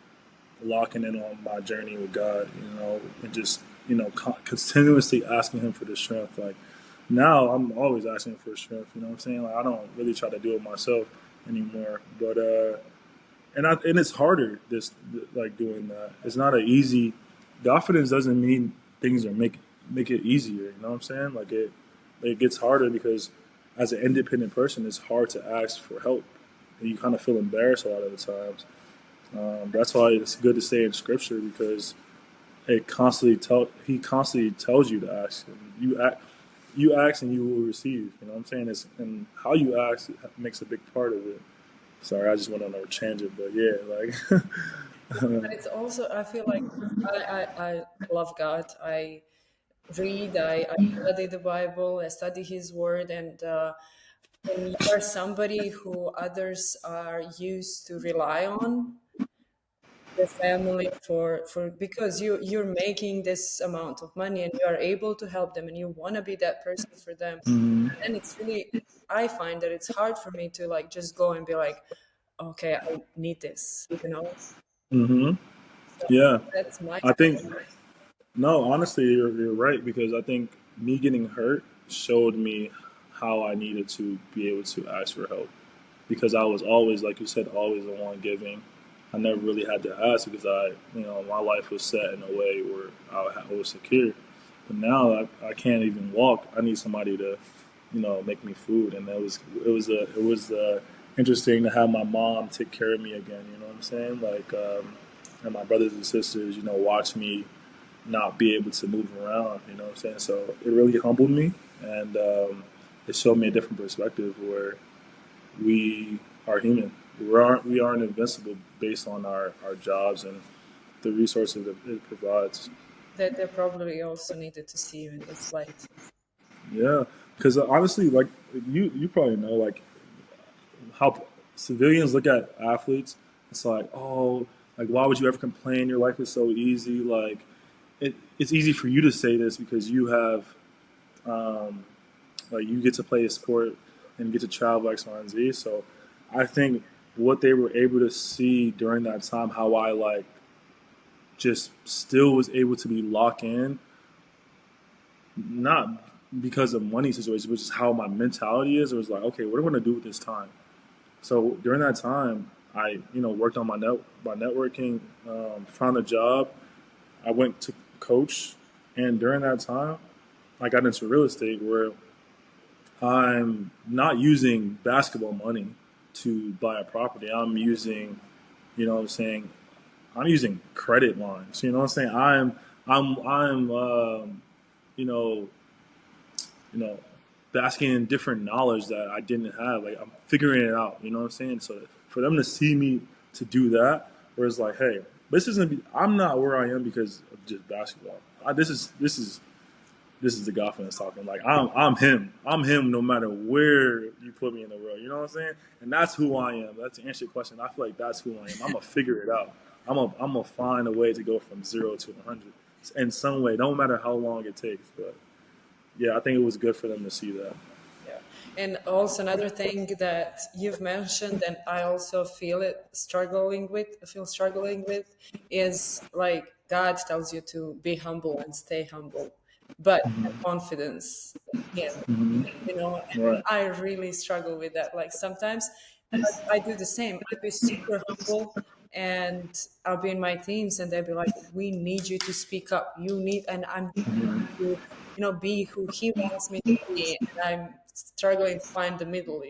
locking in on my journey with God. And just continuously asking Him for the strength. Like now, I'm always asking for strength. You know what I'm saying? Like I don't really try to do it myself anymore, but and it's harder like doing that. It's not an easy. Confidence doesn't mean things are make it easier. You know what I'm saying? Like it gets harder because as an independent person, it's hard to ask for help, and you kind of feel embarrassed a lot of the times. That's why it's good to stay in Scripture because he constantly tells you to ask, and you ask and you will receive. You know what I'm saying? And how you ask makes a big part of it. Sorry, I just went on a tangent, but yeah, like But it's also, I feel like I love God. I read, I study the Bible, I study His Word, and when you are somebody who others are used to rely on, your family for because you're making this amount of money and you are able to help them and you want to be that person for them, and it's really, I find that it's hard for me to like just go and be like, okay, I need this. hmm So yeah. that's my I think no, honestly, you're right because I think me getting hurt showed me how I needed to be able to ask for help because I was always, like you said, always the one giving. I never really had to ask because my life was set in a way where I was secure. But now I can't even walk. I need somebody to, make me food, and it was interesting to have my mom take care of me again. You know what I'm saying? Like, and my brothers and sisters, watch me not be able to move around. You know what I'm saying? So it really humbled me, and it showed me a different perspective where we are human. We aren't invincible based on our jobs and the resources that it provides. that they probably also needed to see you in this light. Yeah, because honestly, like you probably know like how civilians look at athletes. It's like, oh, like why would you ever complain? Your life is so easy. Like it's easy for you to say this because you have Like you get to play a sport and get to travel X, Y, and Z. So I think what they were able to see during that time, how I like just still was able to be locked in, not because of money situation, but just how my mentality is. It was like, okay, what am I going to do with this time? So during that time, I worked on my networking, found a job. I went to coach, and during that time, I got into real estate where I'm not using basketball money to buy a property. I'm using, what I'm saying, I'm using credit lines. You know what I'm saying? I'm you know, you know, basking in different knowledge that I didn't have. Like I'm figuring it out. You know what I'm saying? So for them to see me to do that, where it's like, hey, this isn't. I'm not where I am because of just basketball. This is the Godfidence talking. Like I'm him. I'm him no matter where you put me in the world. You know what I'm saying? And that's who I am. That's to answer your question. I feel like that's who I am. I'm gonna figure it out. I'm gonna find a way to go from 0 to 100 in some way. Don't matter how long it takes. But yeah, I think it was good for them to see that. Yeah. And also another thing that you've mentioned, and I also feel struggling with, is like God tells you to be humble and stay humble, but have confidence in Him. Right. I really struggle with that. Like sometimes I do the same. I'd be super humble and I'll be in my teams and they'll be like, we need you to speak up. You need, and I'm to, be who he wants me to be. And I'm struggling to find the middle.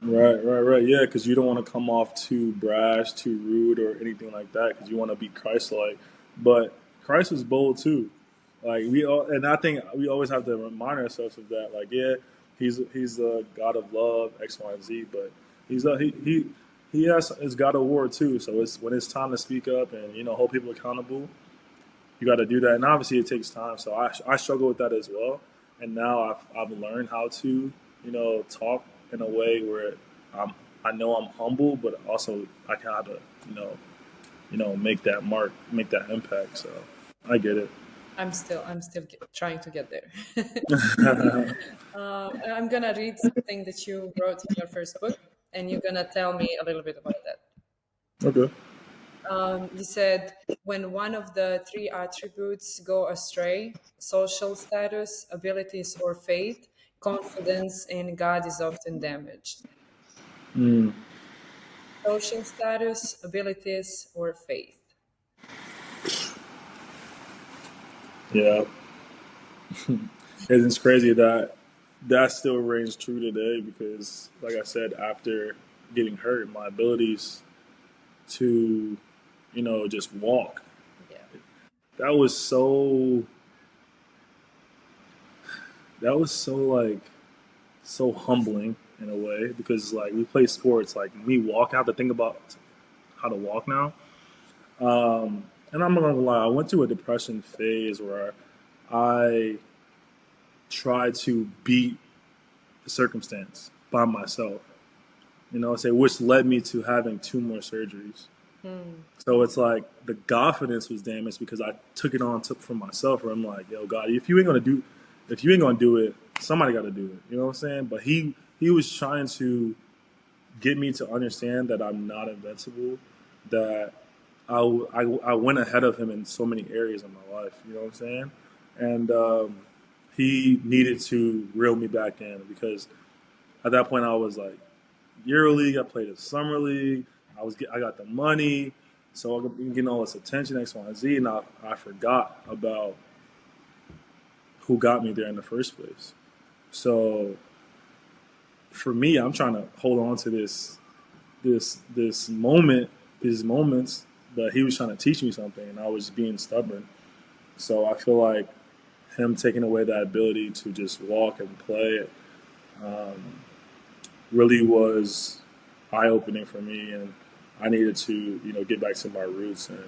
Right. Yeah, because you don't want to come off too brash, too rude, or anything like that. Because you want to be Christ-like, but Christ was bold too. Like we all, and I think we always have to remind ourselves of that. Like, yeah, he's the God of love, X, Y, and Z, but he has is God of war too. So it's when it's time to speak up and hold people accountable, you got to do that. And obviously, it takes time. So I struggle with that as well. And now I've learned how to talk in a way where I know I'm humble, but also I can have to make that mark, make that impact. So I get it. I'm still trying to get there. I'm gonna read something that you wrote in your first book, and you're gonna tell me a little bit about that. Okay. You said when one of the three attributes go astray, social status, abilities, or faith, confidence in God is often damaged. Mm, Social status, abilities, or faith. yeah. It's crazy that that still reigns true today because, like I said, after getting hurt, my abilities to, just walk, Yeah. that was so, like, so humbling in a way because, like, we play sports, like, me walk, I have to think about how to walk now. And I'm not gonna lie, I went through a depression phase where I tried to beat the circumstance by myself, which led me to having two more surgeries. So it's like the confidence was damaged because I took for myself. Where I'm like, yo, God, if you ain't gonna do it, somebody got to do it. You know what I'm saying? But he was trying to get me to understand that I'm not invincible. That I went ahead of him in so many areas of my life. You know what I'm saying? And he needed to reel me back in because at that point I was like EuroLeague. I played at Summer League. I got the money, so I'm getting all this attention, X, Y, and Z, and I forgot about who got me there in the first place. So for me, I'm trying to hold on to this moment, these moments, but he was trying to teach me something, and I was being stubborn. So I feel like him taking away that ability to just walk and play really was eye opening for me, and I needed to get back to my roots and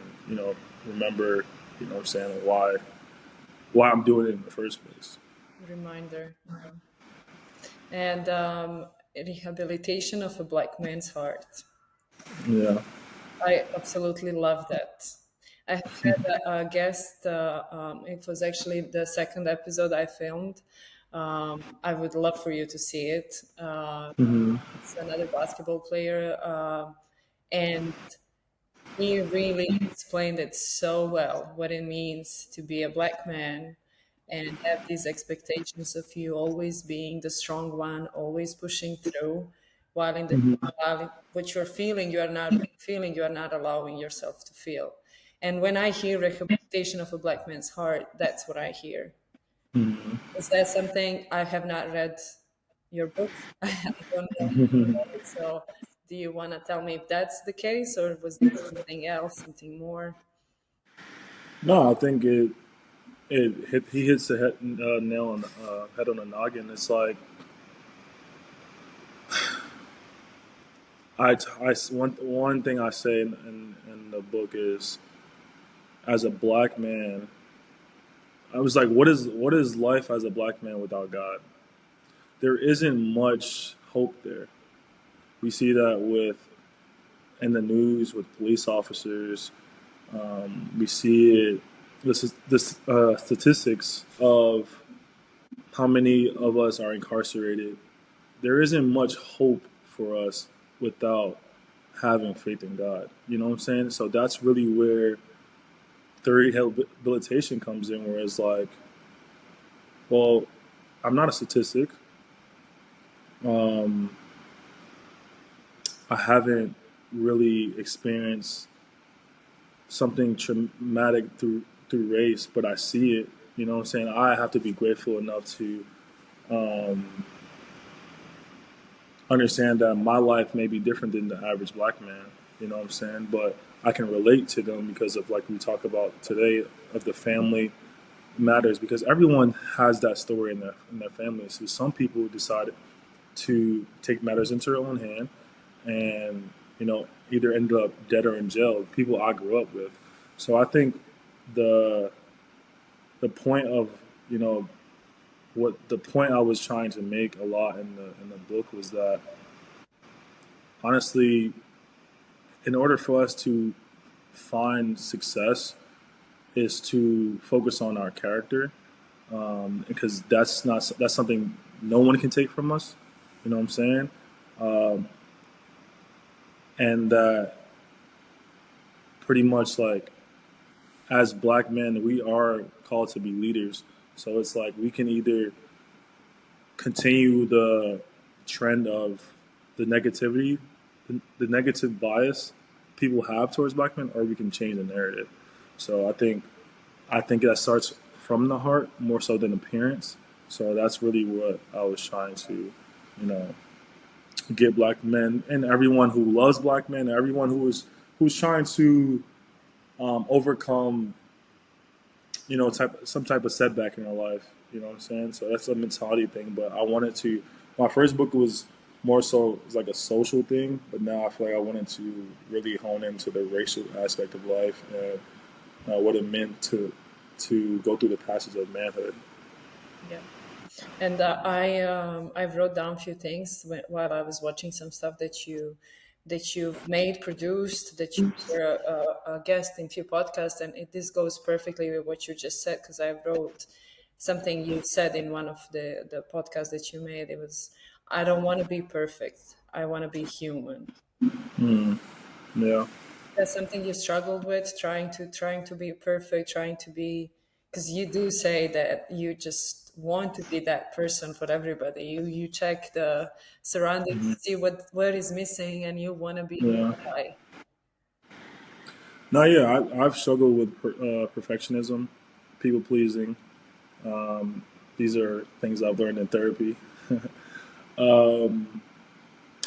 remember what I'm saying, why I'm doing it in the first place. Reminder. Yeah. And rehabilitation of a black man's heart. Yeah. I absolutely love that. I have had a guest. It was actually the second episode I filmed. I would love for you to see it. Hmm. It's another basketball player, and he really explained it so well what it means to be a black man and have these expectations of you always being the strong one, always pushing through, while in the Hmm. while what you're feeling, you are not allowing yourself to feel. And when I hear rehabilitation of a black man's heart, that's what I hear. Hmm. Is that something? I have not read your book? I don't know about it. So, do you want to tell me if that's the case, or was there something else, something more? No, I think it hit, he hits the nail on head on the noggin. It's like one thing I say in the book is, as a black man, I was like, what is life as a black man without God? There isn't much hope there. We see that with in the news with police officers. We see it. This statistics of how many of us are incarcerated. There isn't much hope for us without having faith in God. You know what I'm saying? So that's really where the rehabilitation comes in, where it's like, well, I'm not a statistic. Um, I haven't really experienced something traumatic through race, but I see it. You know what I'm saying? I have to be grateful enough to um, understand that my life may be different than the average black man. You know what I'm saying? But I can relate to them because of, like we talk about today, of the family matters, because everyone has that story in their family. So some people decided to take matters into their own hand and, either ended up dead or in jail. People I grew up with. So I think the the point of, you know what the point I was trying to make a lot in the book was that, honestly, in order for us to find success, is to focus on our character, because that's something no one can take from us. You know what I'm saying? Um, and that pretty much, like, as black men, we are called to be leaders. So it's like we can either continue the trend of the negativity, the negative bias people have towards black men, or we can change the narrative. So I think that starts from the heart more so than appearance. So that's really what I was trying to, you know, get black men and everyone who loves black men, everyone who's trying to overcome, some type of setback in their life. You know what I'm saying? So that's a mentality thing. But I wanted to. My first book was more so, it was like a social thing, but now I feel like I wanted to really hone into the racial aspect of life and what it meant to go through the passage of manhood. Yeah. And I wrote down a few things while I was watching some stuff that you've made, produced, that you were a guest in few podcasts, and this goes perfectly with what you just said, because I wrote something you said in one of the podcasts that you made. It was, I don't want to be perfect. I want to be human. Mm, yeah. That's something you struggled with, trying to be perfect, trying to be, because you do say that you just want to be that person for everybody. You check the surroundings, Hmm. see what is missing, and you want to be Yeah. that guy. No, yeah. I've struggled with perfectionism, people pleasing. These are things I've learned in therapy. um,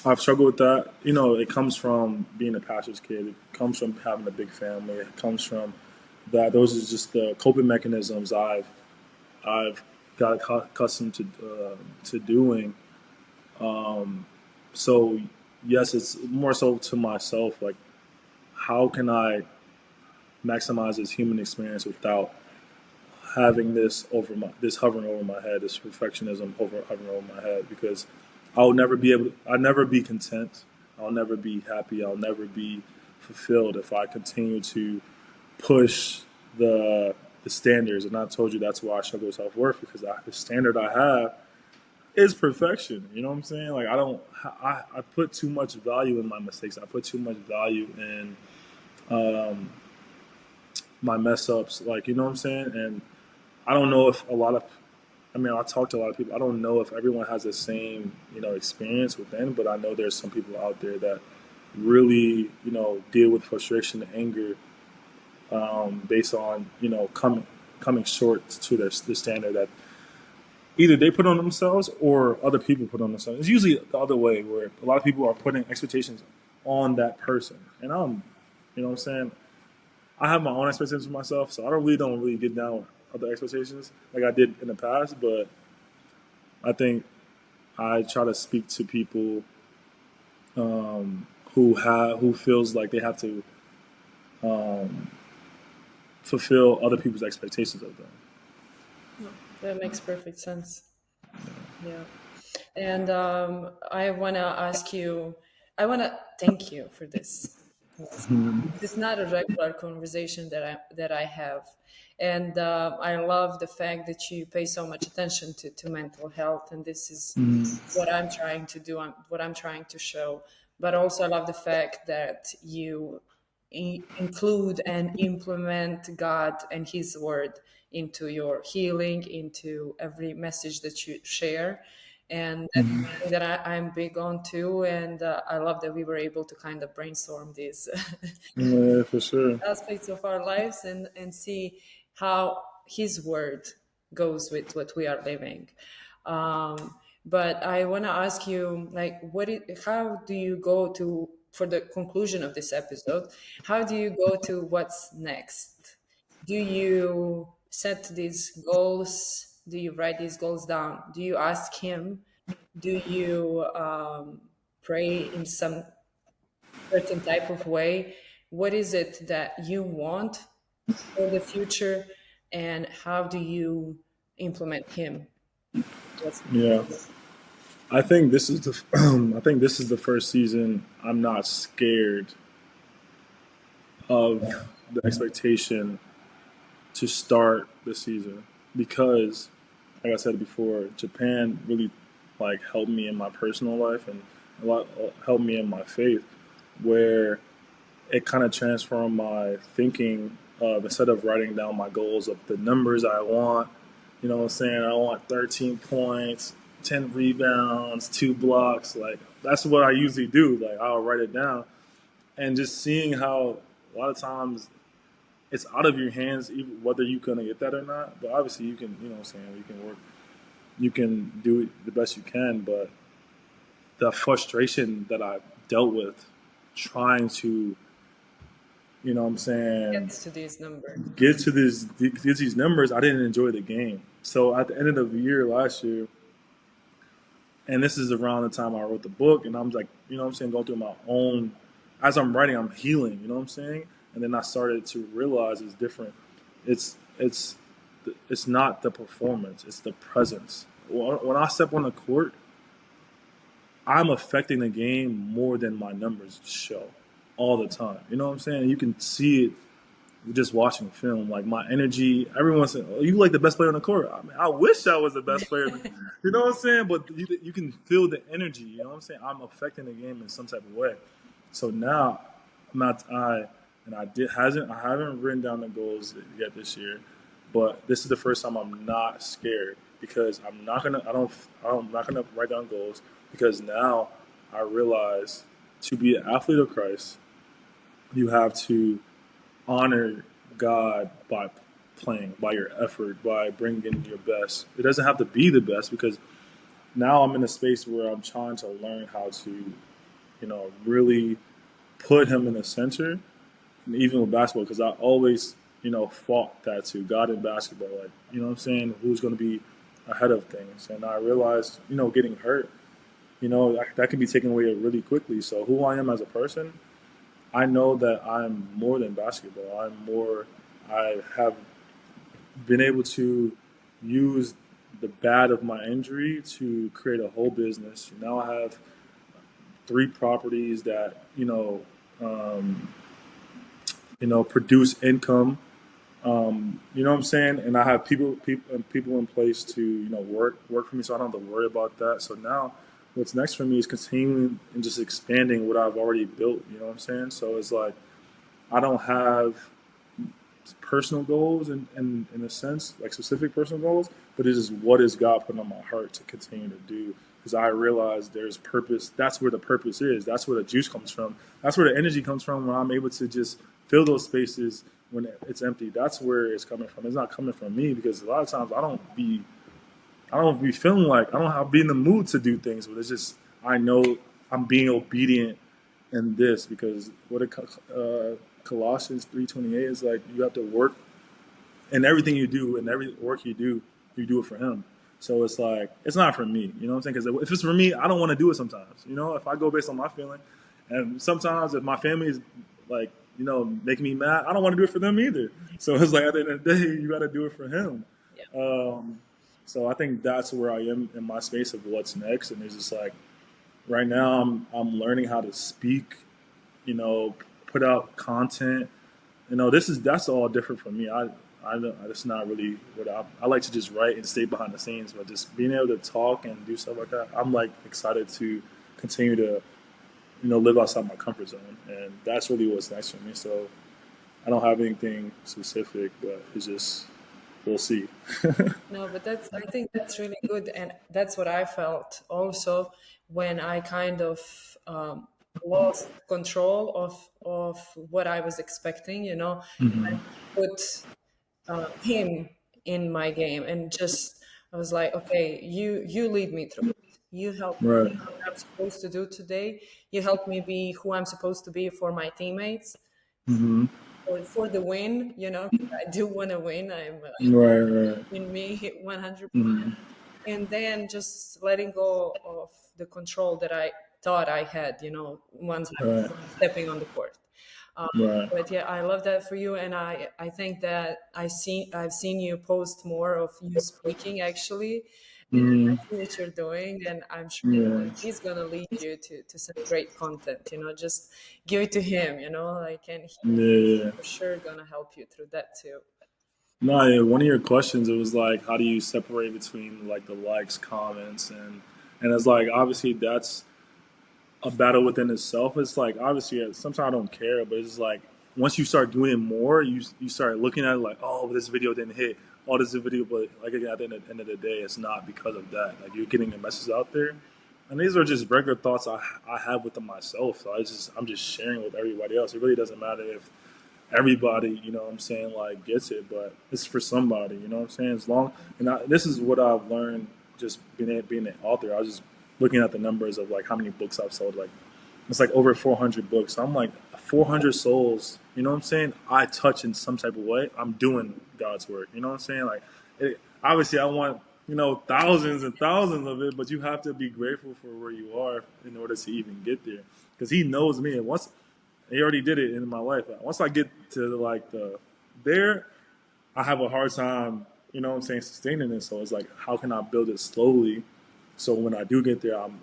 I've struggled with that. It comes from being a pastor's kid. It comes from having a big family. It comes from that. Those are just the coping mechanisms I've got accustomed to doing. So yes, it's more so to myself. Like, how can I maximize this human experience without having this hovering over my head, this perfectionism hovering over my head? Because I'll never be content. I'll never be happy. I'll never be fulfilled if I continue to push the the standards, and I told you that's why I struggle with self-worth, because the standard I have is perfection. You know what I'm saying? Like, I put too much value in my mistakes. I put too much value in um, my mess ups. Like, you know what I'm saying? And I don't know if I talk to a lot of people. I don't know if everyone has the same, experience within, but I know there's some people out there that really, deal with frustration and anger based on, coming short to the standard that either they put on themselves or other people put on themselves. It's usually the other way, where a lot of people are putting expectations on that person. And you know what I'm saying? I have my own expectations for myself, so I don't really get down with other expectations like I did in the past. But I think I try to speak to people who feels like they have to um, fulfill other people's expectations of them. No, that makes perfect sense. Yeah. And I want to ask you, I want to thank you for this. It's not a regular conversation that I have, and I love the fact that you pay so much attention to mental health, and this is what I'm trying to do. What I'm trying to show, but also I love the fact that you include and implement God and His Word into your healing, into every message that you share. And that's something that I'm big on too. And I love that we were able to kind of brainstorm these Yeah, for sure. aspects of our lives and see how His Word goes with what we are living. Um, but I want to ask you, like, how do you go to, for the conclusion of this episode, how do you go to what's next? Do you set these goals? Do you write these goals down? Do you ask Him? Do you pray in some certain type of way? What is it that you want for the future, and how do you implement Him? What's Yeah, I think this is the first season I'm not scared of the expectation to start the season, because, like I said before, Japan really like helped me in my personal life, and a lot helped me in my faith, where it kind of transformed my thinking of, instead of writing down my goals of the numbers I want, you know what I'm saying? I want 13 points, 10 rebounds, 2 blocks. Like, that's what I usually do. Like, I'll write it down, and just seeing how a lot of times it's out of your hands, even whether you're gonna get that or not. But obviously, you can, you know what I'm saying? You can work, you can do it the best you can. But the frustration that I dealt with trying to, you know what I'm saying, gets to these numbers? get these numbers, I didn't enjoy the game. So at the end of the year last year, and this is around the time I wrote the book, and I'm like, you know what I'm saying, going through my own, as I'm writing, I'm healing, you know what I'm saying? And then I started to realize it's different. It's it's it's not the performance, it's the presence. When I step on the court, I'm affecting the game more than my numbers show all the time. You know what I'm saying? You can see it just watching film. Like, my energy, everyone's saying, "Oh, you like the best player on the court." I mean, I wish I was the best player. You know what I'm saying? But you can feel the energy. You know what I'm saying? I'm affecting the game in some type of way. So now, I'm not and I haven't written down the goals yet this year, but this is the first time I'm not scared, because I'm not gonna write down goals, because now I realize, to be an athlete of Christ, you have to honor God by playing, by your effort, by bringing your best. It doesn't have to be the best, because now I'm in a space where I'm trying to learn how to, really put Him in the center, and even with basketball, because I always, fought that too. God in basketball, like, you know what I'm saying? Who's going to be ahead of things? And I realized, getting hurt, that can be taken away really quickly. So who I am as a person, I know that I'm more than basketball. I have been able to use the bad of my injury to create a whole business. Now I have 3 properties that, produce income You know what I'm saying? And I have people in place to work for me, so I don't have to worry about that. So now, what's next for me is continuing and just expanding what I've already built. You know what I'm saying? So it's like I don't have personal goals in a sense, like specific personal goals, but it is what is God put on my heart to continue to do. Because I realize there's purpose. That's where the purpose is. That's where the juice comes from. That's where the energy comes from when I'm able to just fill those spaces when it's empty. That's where it's coming from. It's not coming from me because a lot of times I don't be feeling like I don't have be in the mood to do things, but it's just I know I'm being obedient in this because what it Colossians 3:28 is like you have to work in everything you do and every work you do it for Him. So it's like it's not for me, you know what I'm saying? Because if it's for me, I don't want to do it sometimes. You know, if I go based on my feeling, and sometimes if my family is like making me mad, I don't want to do it for them either. So it's like at the end of the day, you got to do it for Him. Yeah. So I think that's where I am in my space of what's next, and it's just like right now I'm learning how to speak, you know, put out content. That's all different for me. That's not really what I like to just write and stay behind the scenes, but just being able to talk and do stuff like that, I'm like excited to continue to live outside my comfort zone, and that's really what's next for me. So I don't have anything specific, but it's just we'll see. No, but I think that's really good. And that's what I felt also when I kind of lost control of what I was expecting, Hmm. put him in my game and just, I was like, okay, you lead me through it. You help me Right. what I'm supposed to do today. You help me be who I'm supposed to be for my teammates Hmm. for the win, 'cause I do want to win. I'm Right. Right. in me 100%, Hmm. and then just letting go of the control that I thought I had, once I Right. was stepping on the court. um, Right. but yeah, I love that for you, and I think that I've seen you post more of you speaking actually, and I Hmm. see what you're doing, and I'm sure Yeah. he's gonna lead you to some great content. Just give it to him, like, and he's Yeah. for sure gonna help you through that too. No, yeah, one of your questions it was like, how do you separate between like the likes, comments, and it's like obviously that's a battle within itself. It's like obviously sometimes I don't care, but it's like once you start doing it more, you start looking at it like, oh, this video didn't hit. Oh, this is a video, but like again, at the end of the day, it's not because of that. Like you're getting a message out there, and these are just regular thoughts I have within myself. So I'm just sharing with everybody else. It really doesn't matter if everybody, you know what I'm saying, like gets it, but it's for somebody, you know what I'm saying? As long this is what I've learned just being an author. I was just looking at the numbers of like how many books I've sold. Like it's like over 400 books. So I'm like 400 souls. You know what I'm saying? I touch in some type of way. I'm doing God's work. You know what I'm saying? Like obviously I want thousands and thousands of it, but you have to be grateful for where you are in order to even get there. Because He knows me, and once He already did it in my life. Once I get to like there, I have a hard time, you know what I'm saying, sustaining it. So it's like, how can I build it slowly? So when I do get there, I'm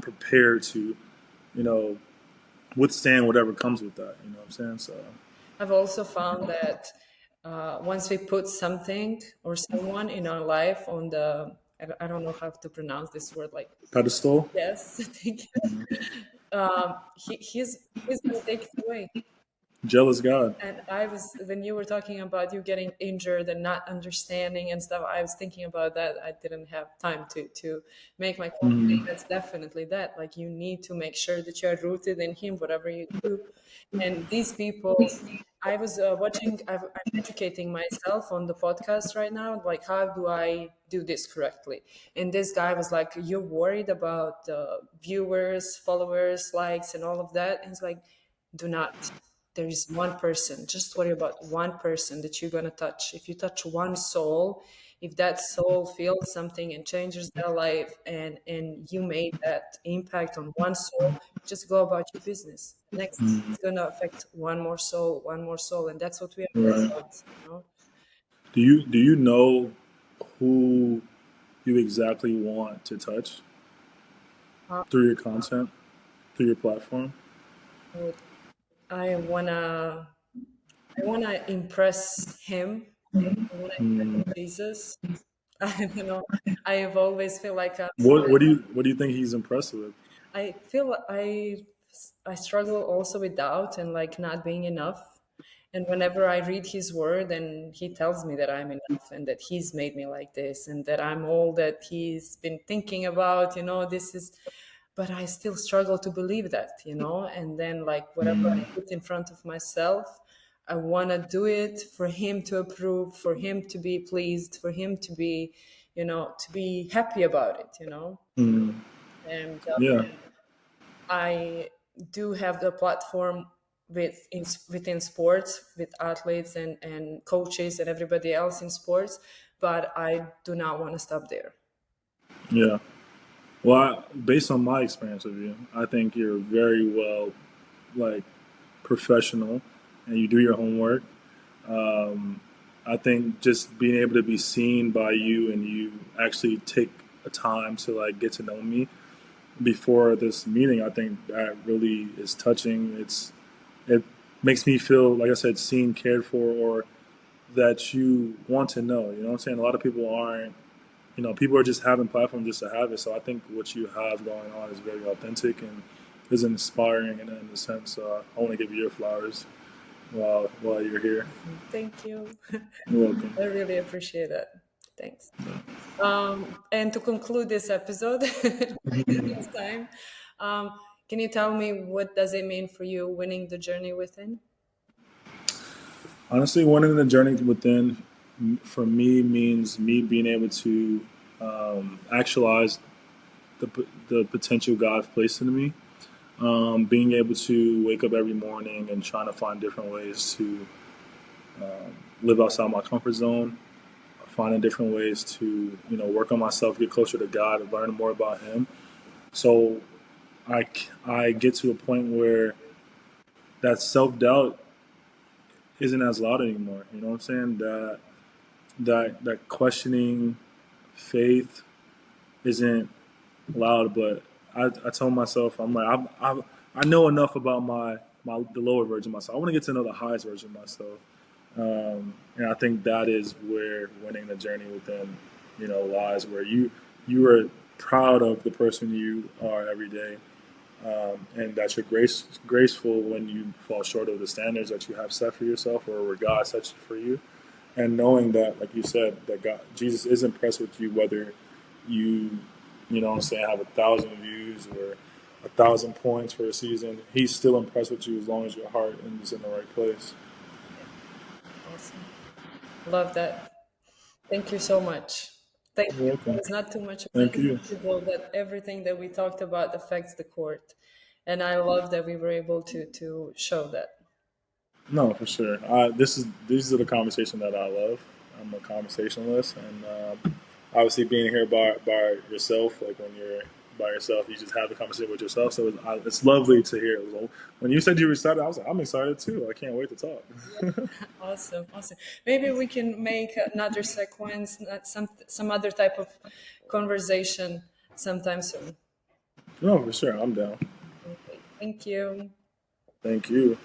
prepared to, you know, withstand whatever comes with that. You know what I'm saying? So I've also found that once we put something or someone in our life on the, I don't know how to pronounce this word, like, pedestal. yes, thank you. He's gonna take it away. Jealous God. And I was, when you were talking about you getting injured and not understanding and stuff, I was thinking about that. I didn't have time to make my Mm-hmm. comment. That's definitely that. Like, you need to make sure that you're rooted in Him, whatever you do. And these people, I was watching, I'm educating myself on the podcast right now. Like, how do I do this correctly? And this guy was like, "You're worried about viewers, followers, likes, and all of that." And it's like, do not. There is one person. Just worry about one person that you're going to touch. If you touch one soul, if that soul feels something and changes their life, and you made that impact on one soul, just go about your business. Next, Mm-hmm. it's going to affect one more soul. And that's what we are Right. about. Do you know who you exactly want to touch Uh, through your content, through your platform? I want to. I want to impress him. I want to Mm. impress Jesus. I don't know. I have always feel like What do you think he's impressed with? I feel I struggle also with doubt and like not being enough. And whenever I read his word and he tells me that I'm enough and that he's made me like this and that I'm all that he's been thinking about, this is, but I still struggle to believe that, and then like whatever I put in front of myself, I want to do it for him to approve, for him to be pleased, for him to be, to be happy about it, Mm. and Yeah, I do have the platform within sports with athletes and coaches and everybody else in sports, but I do not want to stop there. yeah. Well, based on my experience with you, I think you're very well, like, professional, and you do your homework. I think just being able to be seen by you and you actually take a time to like get to know me before this meeting, I think that really is touching. It makes me feel, like I said, seen, cared for, or that you want to know. You know what I'm saying? A lot of people aren't. People are just having platforms just to have it. So I think what you have going on is very authentic and is inspiring in a sense. So I want to give you your flowers while you're here. Thank you. You're welcome. I really appreciate that. Thanks. And to conclude this episode, this time, can you tell me what does it mean for you winning the journey within? Honestly, winning the journey within for me means me being able to actualize the potential God placed in me. Being able to wake up every morning and trying to find different ways to live outside my comfort zone, finding different ways to work on myself, get closer to God, and learn more about Him. So I get to a point where that self doubt isn't as loud anymore. You know what I'm saying? That questioning faith isn't loud, but I tell myself, I'm like, I know enough about the lower version of myself. I want to get to know the highest version of myself, and I think that is where winning the journey within, lies. Where you are proud of the person you are every day, and that you're graceful when you fall short of the standards that you have set for yourself or where God sets for you, and knowing that, like you said, that Jesus is impressed with you whether you, what I'm saying, have 1,000 views or 1,000 points for a season. He's still impressed with you as long as your heart is in the right place. Awesome. Love that. Thank you so much. Thank You're you. welcome. It's not too much of Thank you. that everything that we talked about affects the court. And I love that we were able to show that. No, for sure. These are the conversation that I love. I'm a conversationalist, and obviously being here by yourself, like when you're by yourself, you just have the conversation with yourself. So it's lovely to hear. When you said you were excited, I was like, I'm excited too. I can't wait to talk. Awesome, awesome. Maybe we can make another sequence, some other type of conversation sometime soon. No, for sure. I'm down. Okay. Thank you. Thank you.